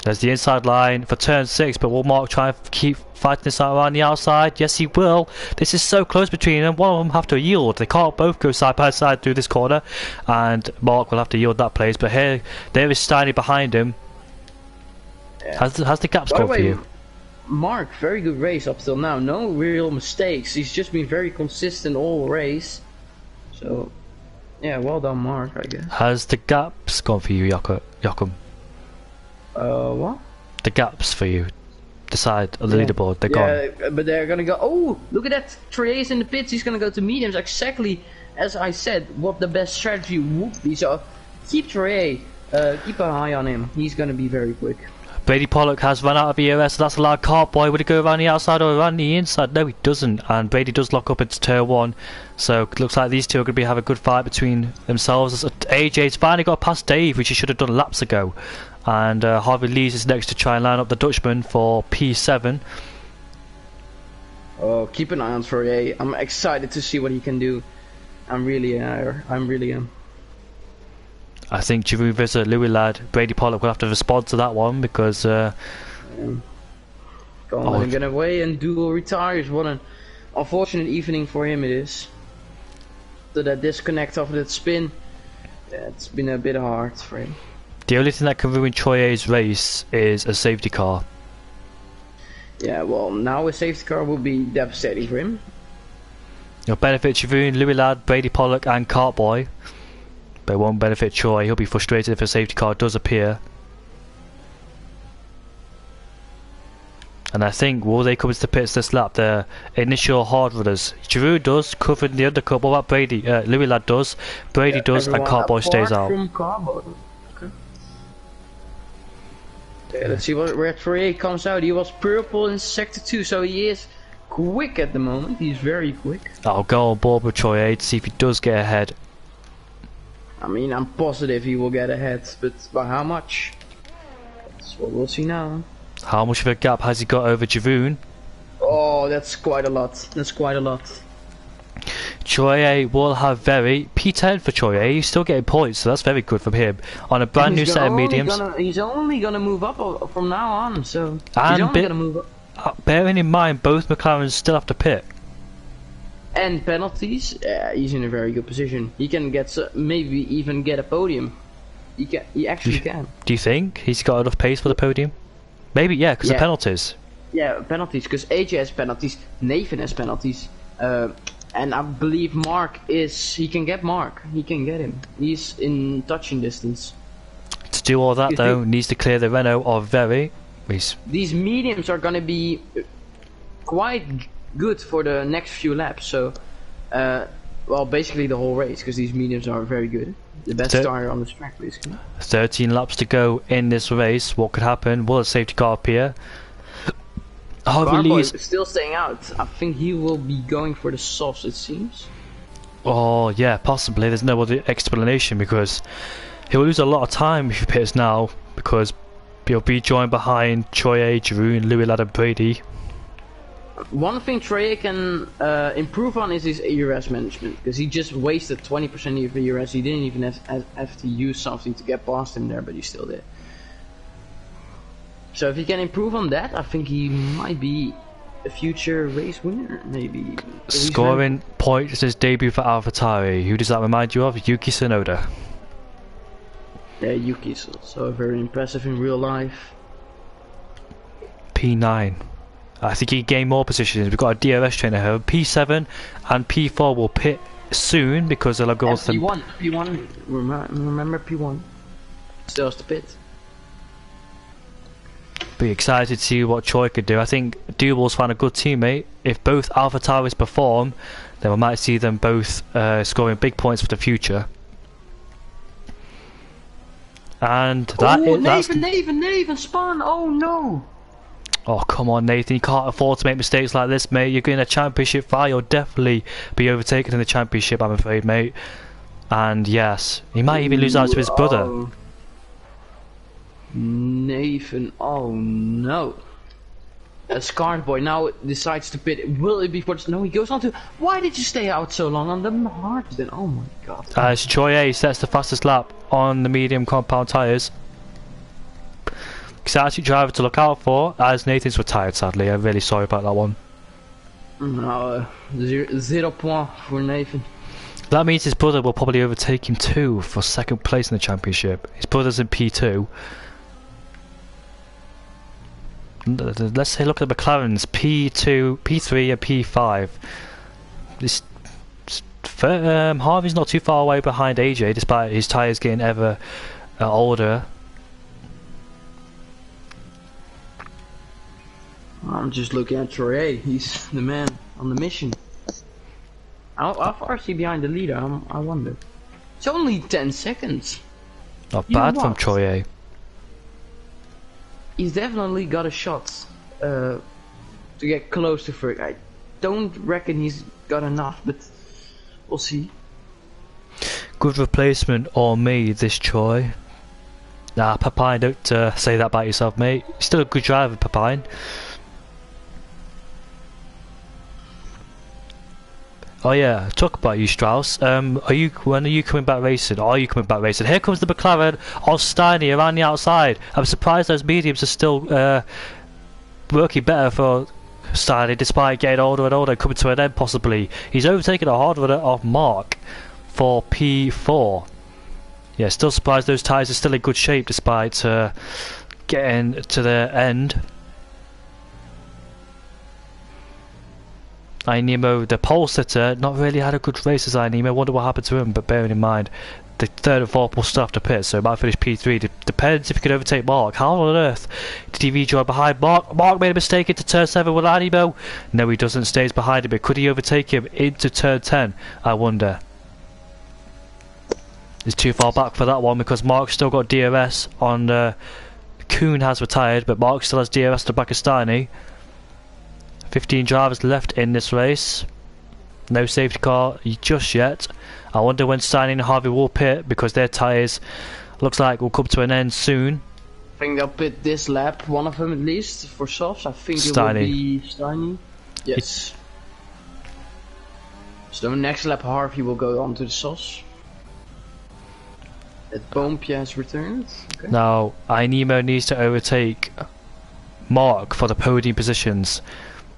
There's the inside line for turn 6, but will Mark try and keep fighting this out around the outside? Yes, he will. This is so close between them. One of them have to yield. They can't both go side by side through this corner, and Mark will have to yield that place. But here, there is Steiny behind him. Yeah. How's the gap score for you? Mark, very good race up till now. No real mistakes. He's just been very consistent all race. So, yeah, well done, Mark, I guess. Has the gaps gone for you, Joachim? What? The gaps for you. The side of the leaderboard, they're gone. Yeah, but they're gonna go. Oh, look at that. Trey's in the pits. He's gonna go to mediums. Exactly as I said, what the best strategy would be. So, keep Trey. Keep an eye on him. He's gonna be very quick. Brady Pollock has run out of EOS, so that's allowed Cartboy. Would he go around the outside or around the inside? No, he doesn't. And Brady does lock up into turn 1. So it looks like these two are going to have a good fight between themselves. AJ's finally got past Dave, which he should have done laps ago. And Harvey Lees is next to try and line up the Dutchman for P7. Oh, keep an eye on Fourier. I'm excited to see what he can do. I'm really am. I think Giroud versus Louis Ladd, Brady Pollock will have to respond to that one because... Go on, let him get away and Duo retires. What an unfortunate evening for him it is. So that disconnect after that spin, yeah, it's been a bit hard for him. The only thing that can ruin Troyer's race is a safety car. Yeah, well, now a safety car will be devastating for him. It'll benefit Giroud, Louis Ladd, Brady Pollock and Cartboy. But it won't benefit Troy. He'll be frustrated if a safety car does appear. And I think, will they come into the pits this lap? The initial hard runners. Giroud does, covering the undercut. What about Brady? Louis Ladd does. Brady does, and Cartboy stays out. Okay. Yeah, let's see where Troy comes out. He was purple in sector 2, so he is quick at the moment. He's very quick. I'll go on board with Troy to see if he does get ahead. I mean, I'm positive he will get ahead, but by how much? That's what we'll see now. How much of a gap has he got over Giroud? Oh, that's quite a lot. That's quite a lot. Troye will have very P10 for Troye. He's still getting points, so that's very good from him. On a brand new set of mediums. He's only gonna move up from now on, so he's only gonna move up. Bearing in mind, both McLarens still have to pit. And penalties, he's in a very good position. He can get maybe even get a podium. He actually can. Do you think he's got enough pace for the podium? Maybe, yeah, because of penalties. Yeah, penalties, because AJ has penalties, Nathan has penalties, and I believe he can get Mark. He can get him. He's in touching distance. To do all that though, needs to clear the Renault of very. These mediums are gonna be quite good for the next few laps, so well, basically the whole race, because these mediums are very good. The best tire on the track, basically. 13 laps to go in this race. What could happen? Will a safety car appear? Cartboy is still staying out. I think he will be going for the softs, it seems. Oh yeah, possibly. There's no other explanation, because he'll lose a lot of time if he pits now, because he'll be joined behind Troye, Giroud, Louis Ladd and Brady. One thing Trey can improve on is his ERS management, because he just wasted 20% of the ERS. He didn't even have to use something to get past him there, but he still did. So if he can improve on that, I think he might be a future race winner, maybe. Scoring points his debut for AlphaTauri. Who does that remind you of? Yuki Tsunoda. Yeah, Yuki's also very impressive in real life. P9. I think he gained more positions. We've got a DRS trainer here. P7 and P4 will pit soon because they'll go to P1, remember P1. Still has to pit. Be excited to see what Choi could do. I think Duble's found a good teammate. If both AlphaTauris perform, then we might see them both scoring big points for the future. And Nathan spun! Oh no! Oh come on, Nathan, you can't afford to make mistakes like this, mate. You're getting a championship fight, you'll definitely be overtaken in the championship, I'm afraid, mate. And yes, he might even lose out to his brother. Nathan, oh no. A Scarred Boy now decides to pit. Will it be forced? No, he goes on to. Why did you stay out so long on the hards then? Oh my god. As Choi A sets the fastest lap on the medium compound tyres. Exciting driver to look out for, as Nathan's retired sadly. I'm really sorry about that one. No, zero point for Nathan. That means his brother will probably overtake him too for second place in the championship. His brother's in P2. Let's say look at the McLarens, P2, P3 and P5. Harvey's not too far away behind AJ despite his tyres getting ever older. I'm just looking at Troy. He's the man on the mission. How far is he behind the leader? I wonder. It's only 10 seconds. Not bad from Troy A. He's definitely got a shot to get close to Ferg. I don't reckon he's got enough, but we'll see. Good replacement or me, this Troy. Nah, Papine, don't say that about yourself, mate. Still a good driver, Papine. Oh yeah, talk about you, Strauss. When are you coming back racing? Are you coming back racing? Here comes the McLaren of Steiny around the outside. I'm surprised those mediums are still working better for Steiny despite getting older and older, coming to an end possibly. He's overtaken a hard runner of Mark for P4. Yeah, still surprised those tyres are still in good shape despite getting to the end. Nemo, the pole sitter, not really had a good race as Nemo. Wonder what happened to him, but bearing in mind the third and fourth will still have to pit, so he might finish P3. Depends if he can overtake Mark. How on earth did he rejoin behind Mark? Mark made a mistake into turn 7 with Nemo. No, he doesn't, stays behind him, but could he overtake him into turn 10? I wonder. He's too far back for that one because Mark's still got DRS on. Kuhn has retired, but Mark still has DRS to back of Steiny. 15 drivers left in this race. No safety car just yet. I wonder when Steiny and Harvey will pit because their tyres looks like will come to an end soon. I think they'll pit this lap, one of them at least, for softs. I think it will be Steiny. Yes. So next lap Harvey will go on to the softs. That Boompje has returned. Okay. Now, Nemo needs to overtake Mark for the podium positions.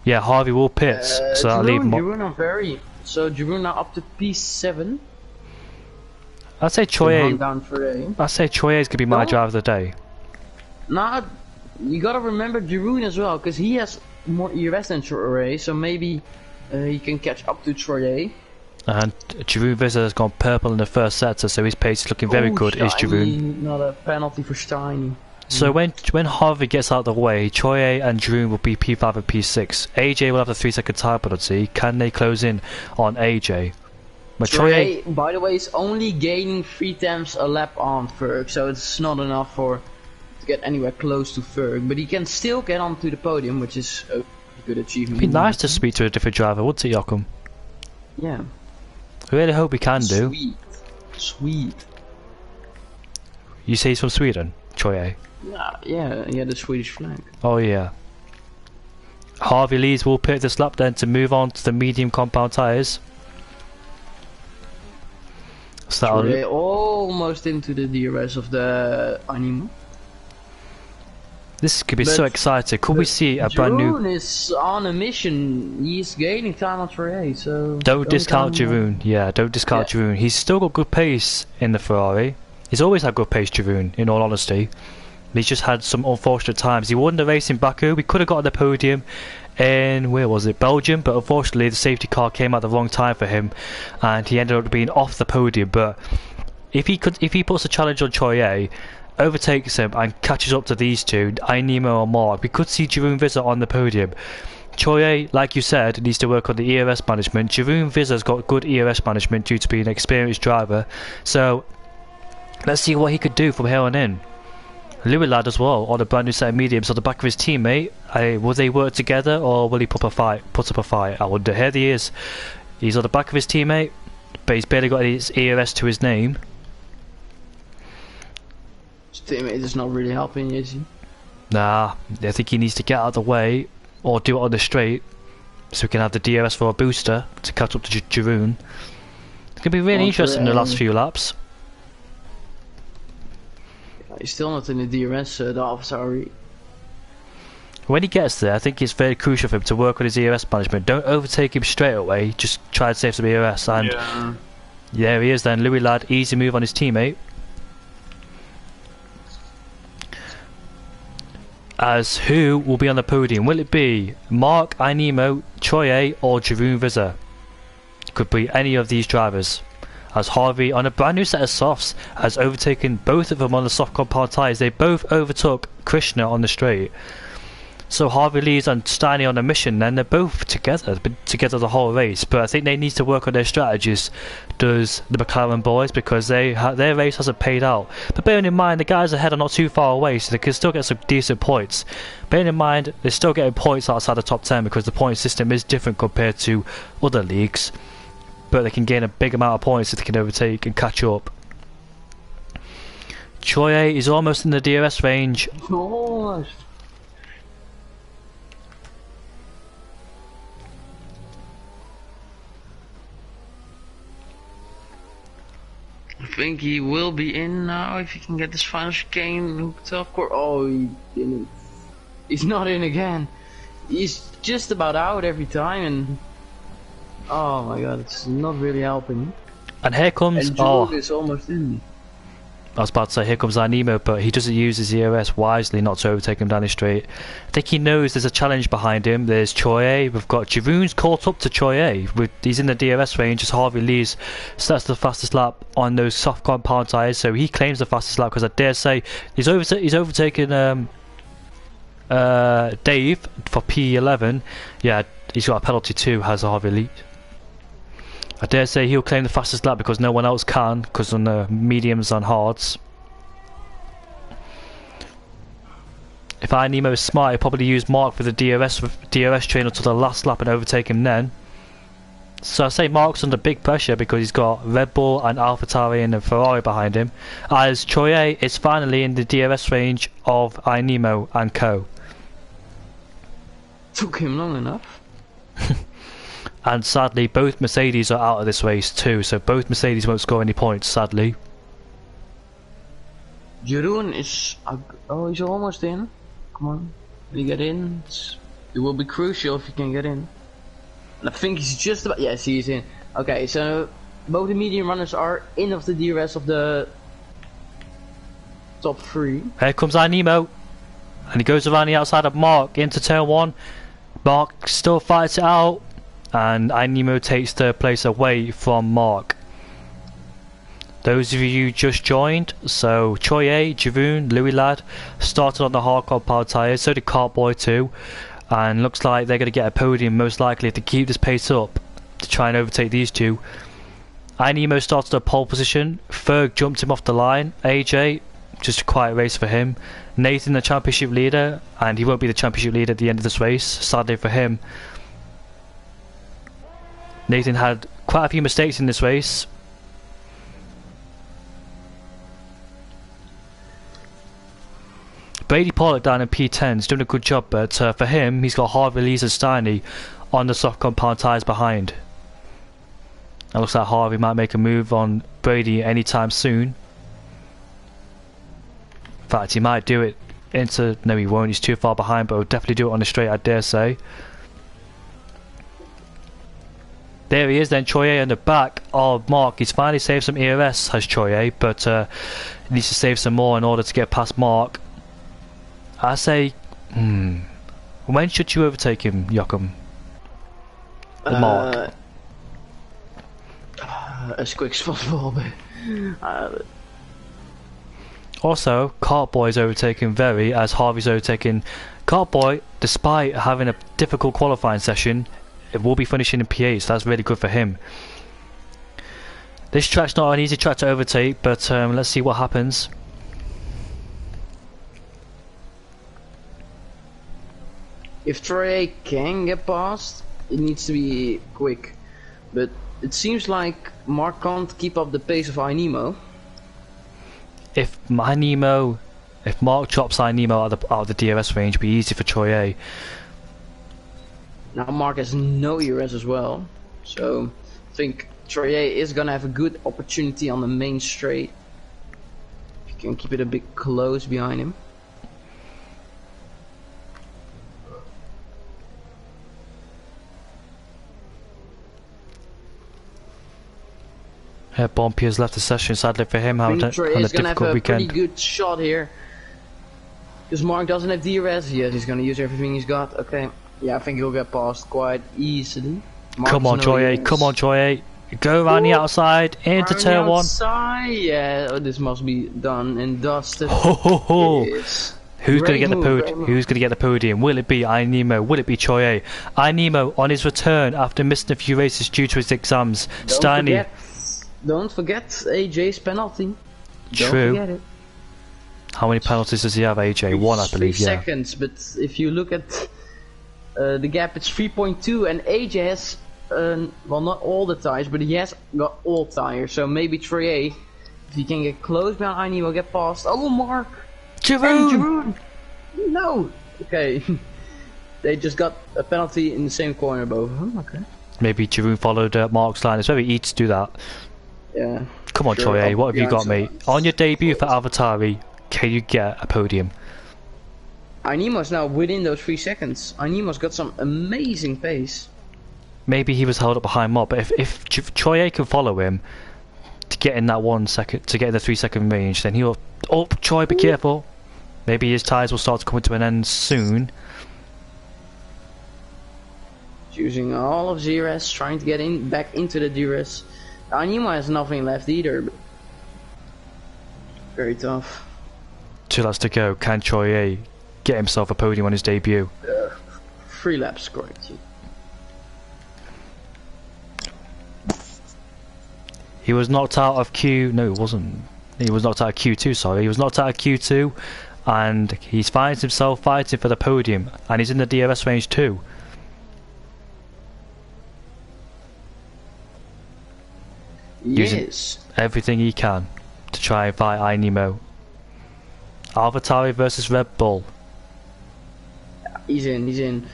Yeah, Harvey will pit, so that'll leave Jeroen So Jeroen now up to P7. I'd say Troy is gonna be my driver of the day. Nah, you gotta remember Jeroen as well, because he has more ERS than Troy, so maybe he can catch up to Troy. And Jeroen Visser has gone purple in the first sector, so his pace is looking very good. Is Jeroen? Not a penalty for Steiny. So when Harvey gets out of the way, Troy and Jeroen will be P5 and P6. AJ will have the 3-second time penalty. Can they close in on AJ? But Troy, by the way, is only gaining 3 tenths a lap on Ferg, so it's not enough to get anywhere close to Ferg. But he can still get onto the podium, which is a good achievement. It'd be nice to speak to a different driver, wouldn't it, Joachim? Yeah. I really hope we can do. Sweet. You say he's from Sweden, Troy? Yeah, the Swedish flag. Oh yeah. Harvey Lees will pit this lap then to move on to the medium compound tyres. So they're almost into the DRS of the Animo. This could be so exciting. Could we see a brand new... Jeroen is on a mission. He's gaining time on Ferrari, so... Don't discount Jeroen. Yeah, don't discount Jeroen. He's still got good pace in the Ferrari. He's always had good pace, Jeroen, in all honesty. He's just had some unfortunate times. He won the race in Baku. We could have got on the podium in, where was it, Belgium, but unfortunately the safety car came at the wrong time for him and he ended up being off the podium. But if he puts a challenge on Choi A, overtakes him and catches up to these two, Nemo or Mark, we could see Jeroen Visser on the podium. Choi A, like you said, needs to work on the ERS management. Jeroen Visser's got good ERS management due to being an experienced driver, so let's see what he could do from here on in. Louis Ladd as well, on a brand new set of mediums on the back of his teammate. Will they work together or will he put up a fight? I wonder. Here he is. He's on the back of his teammate, but he's barely got his ERS to his name. His teammate is not really helping, is he? Nah, I think he needs to get out of the way or do it on the straight so we can have the DRS for a booster to catch up to Jeroen. It's going to be really interesting in the last few laps. He's still not in the DRS, the AlphaTauri. When he gets there, I think it's very crucial for him to work on his ERS management. Don't overtake him straight away, just try to save some ERS. And yeah, there he is then, Louis Ladd, easy move on his teammate. As who will be on the podium? Will it be Mark, Nemo, Choi A or Jeroen Visser? Could be any of these drivers. As Harvey, on a brand new set of softs, has overtaken both of them on the soft compound tyres. They both overtook Krishna on the straight. So Harvey leads and Steiny on a mission, then they're both together, been together the whole race. But I think they need to work on their strategies, does the McLaren boys, because their race hasn't paid out. But bearing in mind, the guys ahead are not too far away, so they can still get some decent points. Bearing in mind, they're still getting points outside the top 10 because the point system is different compared to other leagues. But they can gain a big amount of points if they can overtake and catch up. Choi A is almost in the DRS range. Almost. I think he will be in now if he can get this final chicane. Of course. Oh, he didn't. He's not in again. He's just about out every time and. Oh my god, it's not really helping. And here comes... And Jude is almost in. I was about to say, here comes Nemo, but he doesn't use his ERS wisely not to overtake him down the straight. I think he knows there's a challenge behind him. There's Choi A. We've got Jeroen's caught up to Choi A. He's in the DRS range as Harvey leaves. Starts the fastest lap on those soft compound tyres, so he claims the fastest lap because I dare say he's overtaken Dave for P11. Yeah, he's got a penalty too, has Harvey lead. I dare say he'll claim the fastest lap because no one else can, because on the mediums and hards. If Nemo is smart, he'll probably use Mark for the DRS train until the last lap and overtake him then. So I say Mark's under big pressure because he's got Red Bull and AlphaTauri and a Ferrari behind him, as Choi A is finally in the DRS range of Nemo and co. Took him long enough. And sadly, both Mercedes are out of this race too, so both Mercedes won't score any points, sadly. Jeroen is... Oh, he's almost in. Come on. Will he get in? It will be crucial if he can get in. And I think he's just about... Yes, he's in. Okay, so both the medium runners are in of the DRS of the top 3. Here comes Nemo. And he goes around the outside of Mark into turn 1. Mark still fights it out. And Nemo takes third place away from Mark. Those of you who just joined, so Choi A, Jeroen, Louis Ladd started on the hard compound tyres, so did Cartboy too, and looks like they're going to get a podium most likely if they keep this pace up to try and overtake these two. Nemo started at pole position, Ferg jumped him off the line, AJ, just a quiet race for him, Nathan the championship leader, and he won't be the championship leader at the end of this race, sadly for him. Nathan had quite a few mistakes in this race. Brady Pollock down in P10 is doing a good job, but for him, he's got Harvey, Lees and Steiny on the soft compound tyres behind. It looks like Harvey might make a move on Brady anytime soon. In fact, he might do it into... No, he won't. He's too far behind, but he'll definitely do it on the straight, I dare say. There he is then, Choi A in the back of Mark. He's finally saved some ERS, has Choi A, but he needs to save some more in order to get past Mark. I say, When should you overtake him, Joachim? Or Mark? As quick as possible, but Also, Cartboy is overtaken very as Harvey's overtaken. Cartboy, despite having a difficult qualifying session, it will be finishing in P8, so that's really good for him. This track's not an easy track to overtake, but let's see what happens. if Troy can get past, it needs to be quick. But it seems like Mark can't keep up the pace of iNemo. If Mark chops iNemo out of the DRS range, it'd be easy for Troy A. Now Mark has no ERS as well, so I think Troy A is gonna have a good opportunity on the main straight. If you can keep it a bit close behind him. Yeah, Bompi has left the session, sadly for him, having a difficult weekend. Pretty good shot here. Because Mark doesn't have DRS yet, he's gonna use everything he's got. Okay, yeah, I think he'll get past quite easily. Come on, Troy A, come on, Troy A. Go around the outside, into turn one. Yeah, this must be done and dusted. Who's gonna get the podium? Who's gonna get the podium? Will it be iNemo? Will it be Troy A? iNemo on his return after missing a few races due to his exams. Don't forget AJ's penalty. True. Don't forget it. How many penalties does he have, AJ? One, I believe. 3 seconds, but if you look at the gap, it's 3.2, and AJ has, well, not all the tires, but he has got all tires. So maybe Troy A, if he can get close behind iNemo, get past. Oh, Mark! Jeroen! No! Okay. They just got a penalty in the same corner, both of them. Okay. Maybe Jeroen followed Mark's line. It's very easy to do that. Yeah. Come on, Troy A, what have you got, mate? On your debut for Avatari, can you get a podium? iNemo's now within those 3 seconds. iNemo's got some amazing pace. Maybe he was held up behind Mark, but if Troy A can follow him to get in that 1 second, to get in the 3 second range, then he'll. Oh, Troy, be careful. Maybe his tyres will start to come to an end soon. Using all of ZRS, trying to get in back into the DRS. iNemo has nothing left either. But very tough. 2 laps to go. Can Troy A get himself a podium on his debut? 3 laps, correct. He was knocked out of Q. No, it wasn't. He was knocked out of Q2. Sorry, he was knocked out of Q2, and he finds himself fighting for the podium, and he's in the DRS range too. Yes. Everything he can to try and fight iNemo. Avatari versus Red Bull. He's in.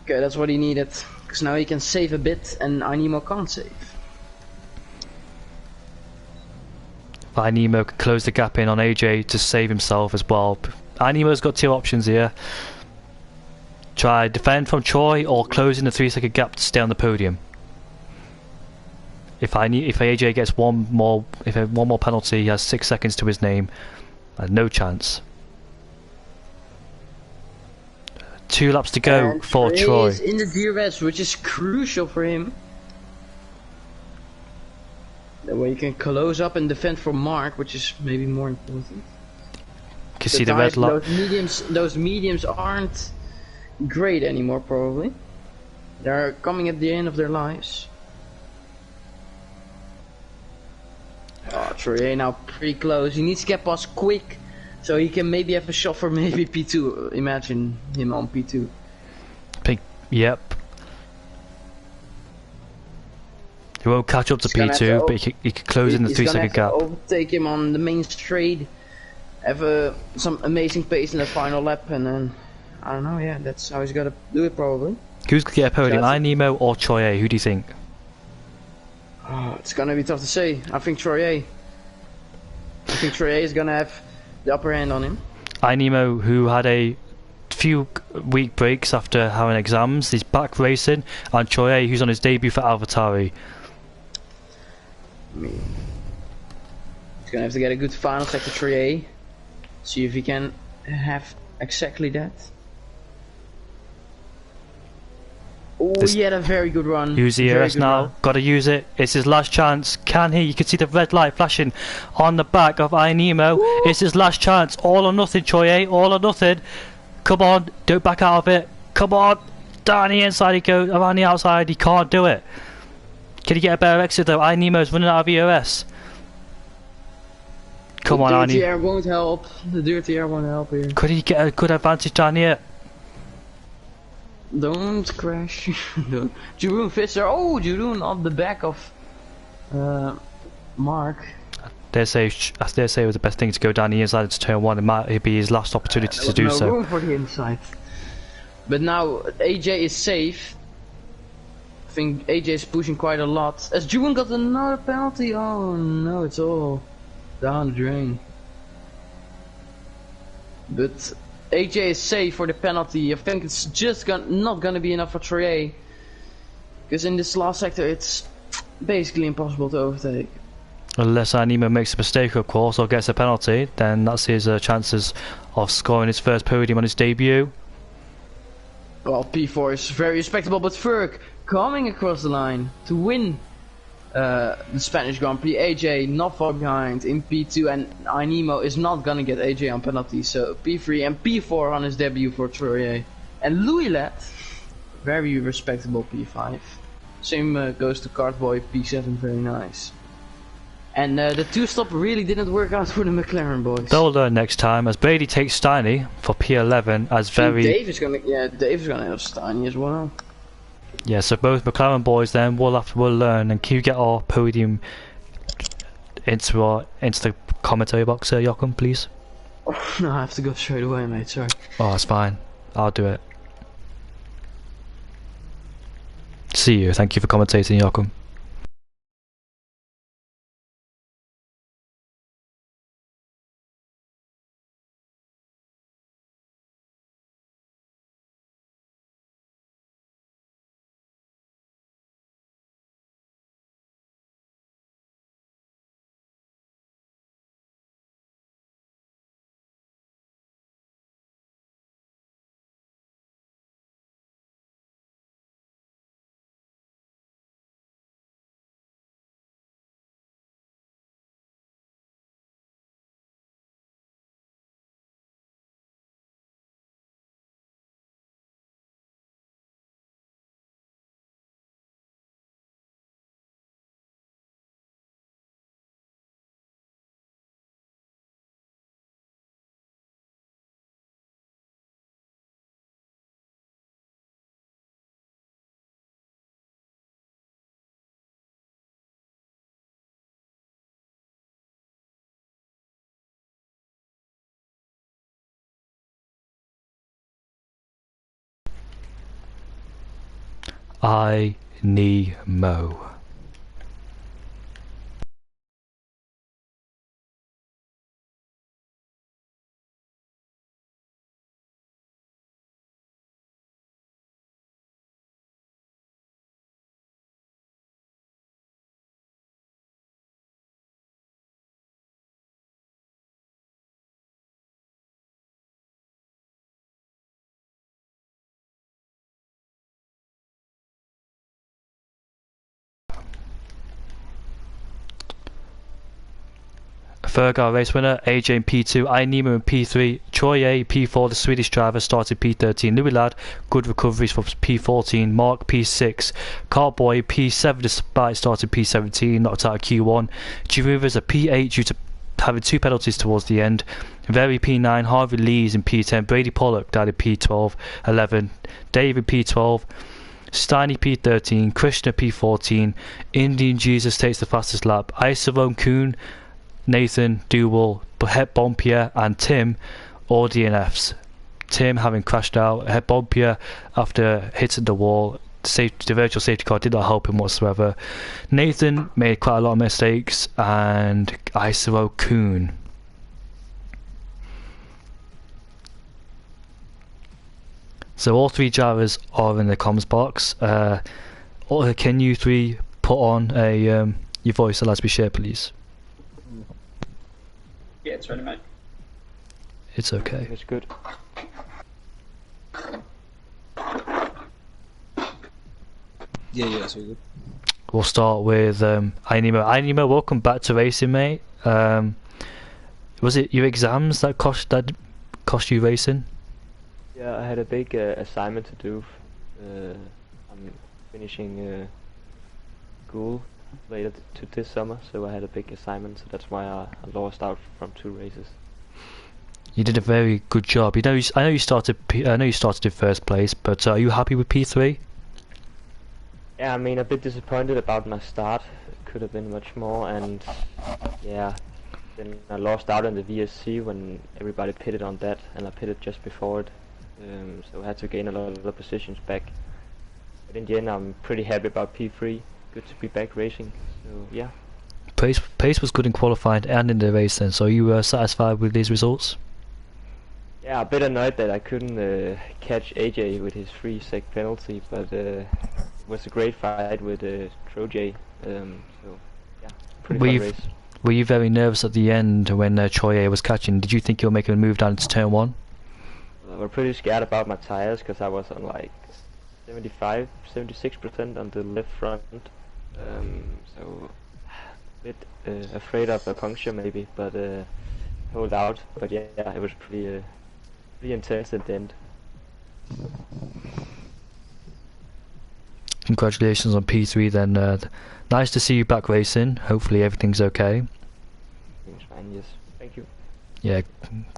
Okay, that's what he needed. Because now he can save a bit and iNemo can't save. iNemo can close the gap in on AJ to save himself as well. iNemo's got 2 options here. Try defend from Troy or close in the 3 second gap to stay on the podium. If AJ gets one more penalty, he has 6 seconds to his name, and no chance. 2 laps to go and for Troy. Is in the DRS, which is crucial for him. That way you can close up and defend for Mark, which is maybe more important. You can see the red light. Those mediums aren't great anymore, probably. They're coming at the end of their lives. Oh, Troy now pretty close. He needs to get past quick, so he can maybe have a shot for maybe P2. Imagine him on P2. Yep. He won't catch up to P2, but he can close in the 3 second gap. Overtake him on the main straight. Have some amazing pace in the final lap, and then I don't know. Yeah, that's how he's got to do it probably. Who's gonna get a podium, iNemo or Troy A? Who do you think? Oh, it's gonna be tough to say. I think Troy A. I think Troy A is gonna have the upper hand on him. iNemo, who had a few week breaks after having exams, he's back racing, and Troy A, who's on his debut for Avatari. He's gonna have to get a good final sector Troy A. See if he can have exactly that. Oh, he had a very good run. Use the Very ERS good now. run. Gotta use it. It's his last chance. Can he? You can see the red light flashing on the back of Nemo. It's his last chance. All or nothing, Choye. All or nothing. Come on. Don't back out of it. Come on. Down the inside he goes. Around the outside. He can't do it. Can he get a better exit though? Nemo's running out of ERS. Come on, The dirty air won't help. The dirty air won't help here. Could he get a good advantage down here? Don't crash. Don't. Jeroen Visser. Oh, Jeroen on the back of Mark. I dare say it was the best thing to go down the inside into turn 1. It might be his last opportunity to do no so. room for the inside. But now AJ is safe. I think AJ is pushing quite a lot. As Jeroen got another penalty. Oh no, it's all down the drain. But AJ is safe for the penalty. I think it's just not gonna be enough for Troye. Because in this last sector it's basically impossible to overtake. Unless Nemo makes a mistake, of course, or gets a penalty, then that's his chances of scoring his first podium on his debut. Well, P4 is very respectable, but Ferg coming across the line to win the Spanish Grand Prix. AJ not far behind in P2, and Nemo is not gonna get AJ on penalty, so P3 and P4 on his debut for Troye. And Louis Lett, very respectable P5. Same goes to Cartboy P7, very nice. And the two-stop really didn't work out for the McLaren boys. They'll learn next time, as Brady takes Steiny for P11 as very... Dave is gonna have Steiny as well. Yeah, so both McLaren boys then will learn, and can you get our podium into the commentary box, Joachim, please? Oh, no, I have to go straight away, mate, sorry. Oh, that's fine. I'll do it. See you. Thank you for commentating, Joachim. Nemo. Fergar race winner, AJ in P2, Nemo in P3, Troye P4, the Swedish driver, started P13, Louis Ladd, good recoveries for P14, Mark P6, Cartboy P7 despite starting P17, knocked out of Q1, Girouvers a P8 due to having 2 penalties towards the end, Very P9, Harvey Lees in P10, Brady Pollock died in P12, 11, David P12, Steiny P13, Krishna P14, Indian Jesus takes the fastest lap, Iserone Kuhn, Nathan, Duwell, Het Bompier and Tim all DNFs. Tim having crashed out, Het Bompier after hitting the wall, the virtual safety car did not help him whatsoever. Nathan made quite a lot of mistakes, and Iserone Kuhn. So all 3 drivers are in the comms box. Can you 3 put on your voice and let's be shared, please? Yeah, it's ready, mate. It's okay. It's good. Yeah, it's all good. We'll start with Ainimo. Ainimo, welcome back to racing, mate. Was it your exams that cost you racing? Yeah, I had a big assignment to do. I'm finishing school later to this summer, so I had a big assignment. So that's why I lost out from 2 races. You did a very good job. I know you started in first place, but are you happy with P3? Yeah, I mean, a bit disappointed about my start. It could have been much more, and yeah, then I lost out on the VSC when everybody pitted on that, and I pitted just before it. So I had to gain a lot of positions back. But in the end, I'm pretty happy about P3. Good to be back racing. So yeah. Pace was good in qualifying and in the race then. So you were satisfied with these results? Yeah, a bit annoyed that I couldn't catch AJ with his 3-sec penalty, but it was a great fight with Troj. So yeah, pretty fun race. Were you very nervous at the end when Troye was catching? Did you think you were making a move down into turn 1? I was pretty scared about my tires because I was on like 76% on the left front. So a bit afraid of a puncture maybe, but hold out. But yeah, it was pretty intense at the end. Congratulations on P3 then. Nice to see you back racing. Hopefully everything's okay. It's fine, yes. Thank you. Yeah,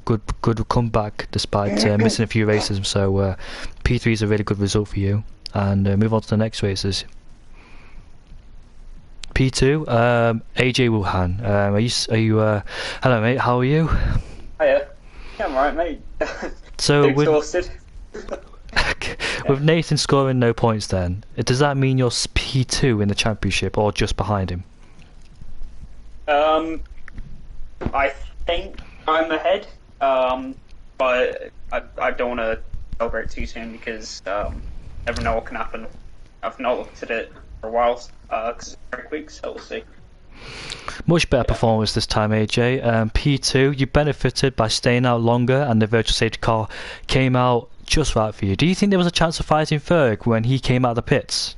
good comeback despite missing a few races. So P3 is a really good result for you. And move on to the next races. P2, AJ Wuhan. Are you? Hello, mate. How are you? Hiya. Yeah, I'm alright, mate. So exhausted. With Nathan scoring no points, then does that mean you're P2 in the championship or just behind him? I think I'm ahead. But I don't want to celebrate too soon because never know what can happen. I've not looked at it for a while because it's very quick, so we'll see. Much better performance this time, AJ. P2, you benefited by staying out longer, and the virtual safety car came out just right for you. Do you think there was a chance of fighting Ferg when he came out of the pits?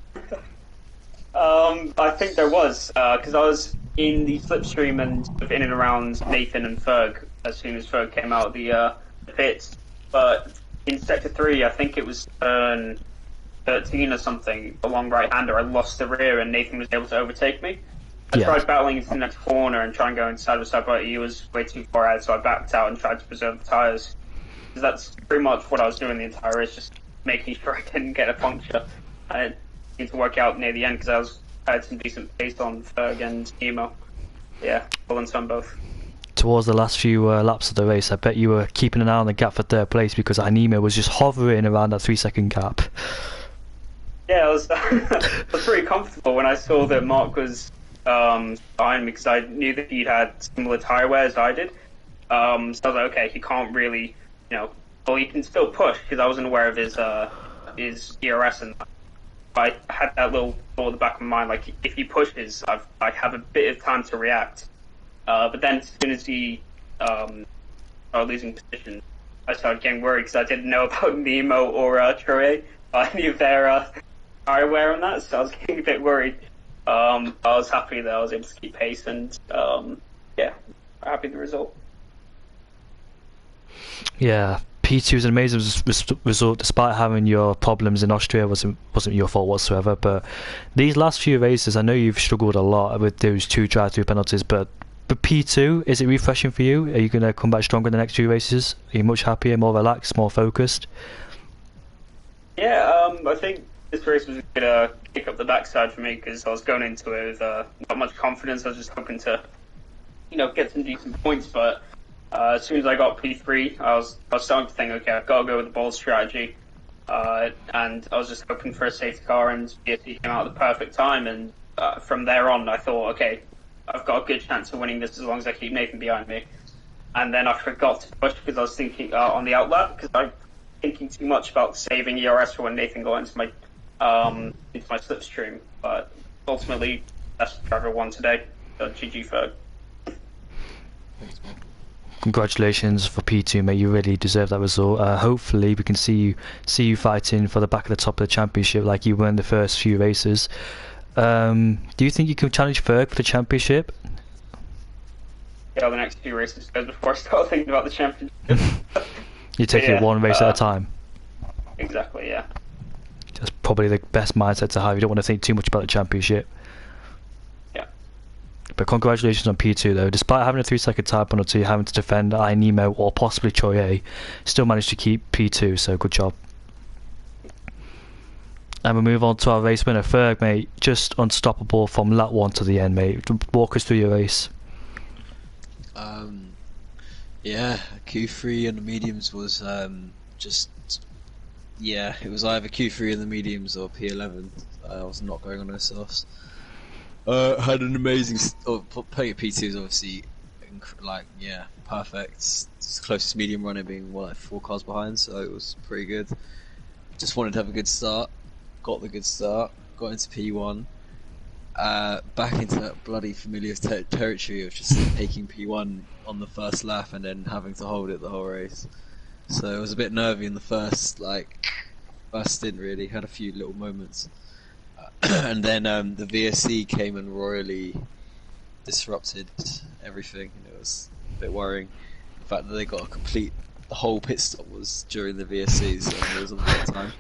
I think there was because I was in the slipstream and in and around Nathan and Ferg as soon as Ferg came out of the pits. But in sector 3, I think it was turn 13 or something, the long right-hander, I lost the rear and Nathan was able to overtake me. I tried battling into the next corner and try and go inside with side, but he was way too far out, so I backed out and tried to preserve the tyres. Because that's pretty much what I was doing the entire race, just making sure I didn't get a puncture. I didn't need to work out near the end because I had some decent pace on Ferg and Nemo. Yeah, well and some both. Towards the last few laps of the race, I bet you were keeping an eye on the gap for third place because Anima was just hovering around that 3-second gap. Yeah, I was pretty comfortable when I saw that Mark was behind me because I knew that he had similar tyre wear as I did. So I was like, okay, he can't really, well, he can still push because I wasn't aware of his ERS and that. I had that little thought at the back of my mind, like if he pushes, I have a bit of time to react. But then as soon as he started losing position, I started getting worried because I didn't know about Nemo or Troye. I knew their tyre wear on that, so I was getting a bit worried. I was happy that I was able to keep pace and yeah, happy with the result. Yeah, P2 is an amazing result despite having your problems in Austria. Wasn't your fault whatsoever, but these last few races I know you've struggled a lot with those 2 drive-through penalties, but P2, is it refreshing for you? Are you going to come back stronger in the next few races? Are you much happier, more relaxed, more focused? Yeah, I think this race was going to kick up the backside for me because I was going into it with not much confidence. I was just hoping to, get some decent points. But as soon as I got P3, I was starting to think, okay, I've got to go with the bold strategy. And I was just hoping for a safety car, and BSC came out at the perfect time. And from there on, I thought, okay, I've got a good chance of winning this as long as I keep Nathan behind me. And then I forgot to push because I was thinking on the outlap because I thinking too much about saving ERS for when Nathan got into my slipstream, but ultimately that's driver won today. So GG Ferg. Congratulations for P2, mate. You really deserve that result. Hopefully, we can see you fighting for the back of the top of the championship like you were in the first few races. Do you think you can challenge Ferg for the championship? Yeah, the next few races goes before I start thinking about the championship. You take it one race at a time. Exactly, yeah. That's probably the best mindset to have. You don't want to think too much about the championship. Yeah. But congratulations on P2 though. Despite having a 3-second time penalty, having to defend Nemo or possibly Choi A, still managed to keep P2, so good job. And we move on to our race winner, Ferg, mate. Just unstoppable from lap 1 to the end, mate. Walk us through your race. Yeah, Q3 and the mediums was yeah, it was either Q3 in the mediums or P11. I was not going on those softs. Had an amazing. Playing at P2 is obviously perfect. It's the closest medium runner being 4 cars behind, so it was pretty good. Just wanted to have a good start. Got the good start. Got into P1. Back into that bloody familiar territory of just taking P1 on the first lap and then having to hold it the whole race. So it was a bit nervy in the first stint really, had a few little moments. And then the VSC came and royally disrupted everything, and it was a bit worrying. The fact that they got the whole pit stop was during the VSC, so there was a lot of time.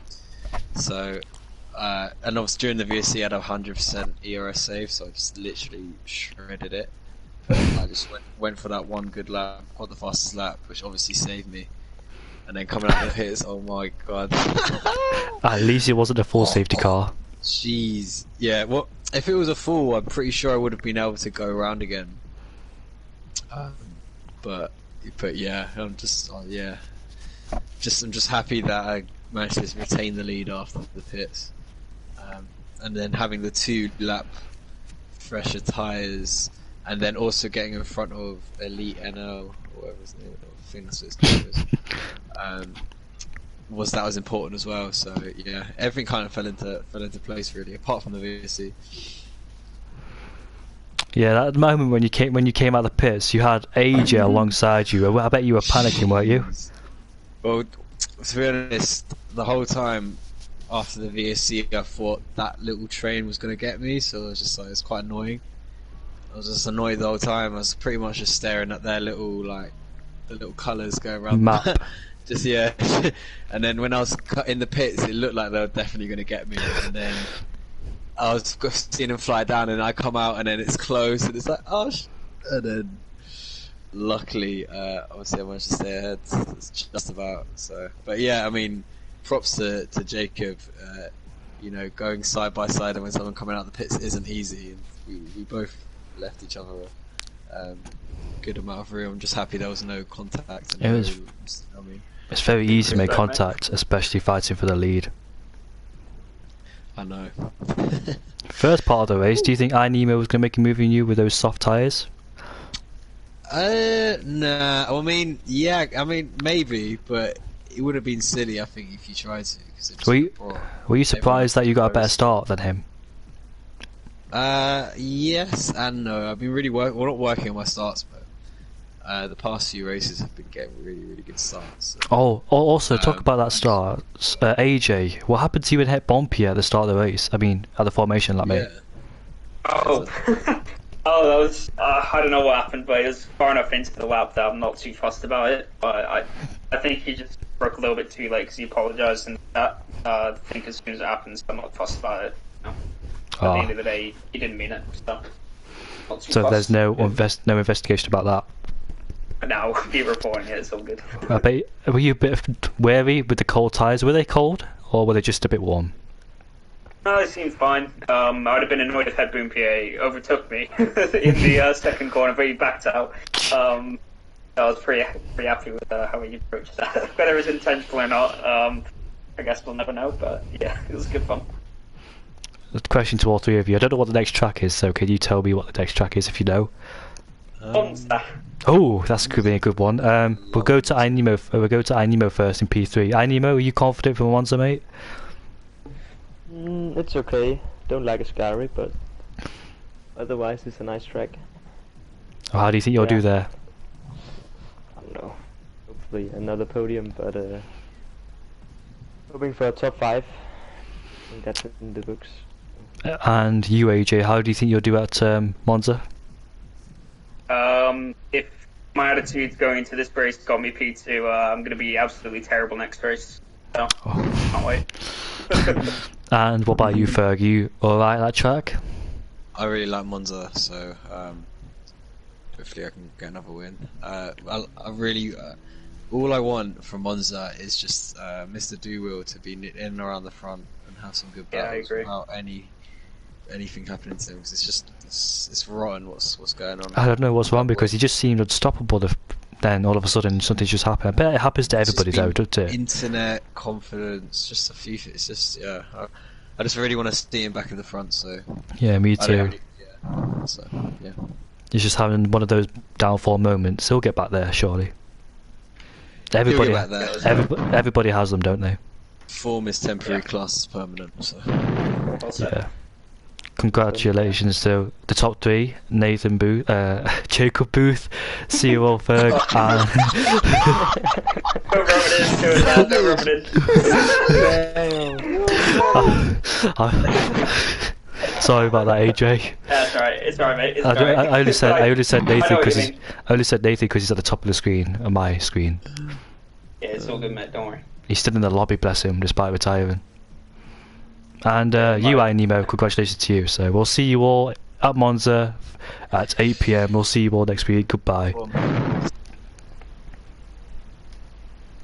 So, and obviously during the VSC I had a 100% ERS save, so I just literally shredded it. But I just went for that one good lap, got the fastest lap, which obviously saved me. And then coming out of the pits, oh my god. At least it wasn't a full safety car. Jeez. Yeah, well, if it was a full, I'm pretty sure I would have been able to go around again. But yeah, I'm just happy that I managed to retain the lead after the pits. And then having the 2-lap fresher tyres, and then also getting in front of Elite NL, or whatever his name is, I think that's what his name is. Was important as well. So yeah, everything kind of fell into place really, apart from the VSC. Yeah, at the moment when you came out of the pits, you had AJ alongside you. I bet you were panicking, weren't you? Well, to be honest, the whole time after the VSC, I thought that little train was going to get me, so I was just it's quite annoying. I was just annoyed the whole time. I was pretty much just staring at their little the little colours going around map. Just yeah, and then when I was in the pits, it looked like they were definitely going to get me. And then I was seeing them fly down, and I come out, and then it's close, and it's like and then luckily, obviously I managed to stay ahead. It's just about so. But yeah, I mean, props to Jacob. You know, going side by side, and when someone coming out of the pits isn't easy, and we both left each other a good amount of room. I'm just happy there was no contact. And it's very easy to make contact, especially fighting for the lead. I know. First part of the race, do you think Nemo was going to make a move on you with those soft tyres? Nah. I mean, yeah. I mean, maybe, but it would have been silly, I think, if you tried to. Were you surprised that you got a better start than him? Yes and no. I've been really not working on my starts, but the past few races have been getting really good starts. So. Also talk about that start. AJ, what happened to you and hit Bumpy at the start of the race? I mean, at the formation lap, mate. Oh, that was I don't know what happened, but it was far enough into the lap that I'm not too fussed about it. But I think he just broke a little bit too late because he apologised, and that I think as soon as it happens, I'm not fussed about it. You know? At the end of the day, he didn't mean it. So there's no investigation about that. No, be reporting it. It's all good. Were you a bit wary with the cold tyres? Were they cold, or were they just a bit warm? No, it seemed fine. I would have been annoyed if Head Boom PA overtook me in the second corner, but he backed out. I was pretty happy with how he approached that. Whether it was intentional or not, I guess we'll never know. But yeah, it was good fun. A question to all three of you. I don't know what the next track is, so can you tell me what the next track is if you know? Monster. Oh, that's could be a good one. We'll go to Inemo. We'll go to Inemo first in P3. Inemo, are you confident for Monza, mate? It's okay. Don't like Ascari, but otherwise it's a nice track. How do you think you'll do there? don't know. Hopefully another podium, but hoping for a top 5. I think that's in the books. And you, AJ, how do you think you'll do at Monza? If my attitude going into this race got me P2, I'm going to be absolutely terrible next race. So, can't wait. And what about you, Ferg? You alright at that track? I really like Monza, so hopefully I can get another win. I really, all I want from Monza is just Mr. Doowheel to be in and around the front and have some good battles without anything happening to him. Because it's rotten what's going on. I don't know what's wrong because he just seemed unstoppable. Then all of a sudden something just happened. But it happens to everybody though, doesn't it? Internet confidence, just a few. It's just I just really want to see him back in the front. So yeah, me too. So yeah. He's just having one of those downfall moments. He'll get back there, surely. Everybody, He'll get back there. everybody has them, don't they? Form is temporary, class is permanent. So yeah. Congratulations to the top 3: Nathan Booth, Jacob Booth, Cyril Ferg, and Don't rub it sorry about that, AJ. That's alright. It's alright, mate. It's I only said Nathan because he's. he's at the top of the screen on my screen. Yeah, it's all good, mate. Don't worry. He's still in the lobby, bless him, despite retiring. And you, Nemo, congratulations to you. So we'll see you all at Monza at 8 PM. We'll see you all next week. Goodbye.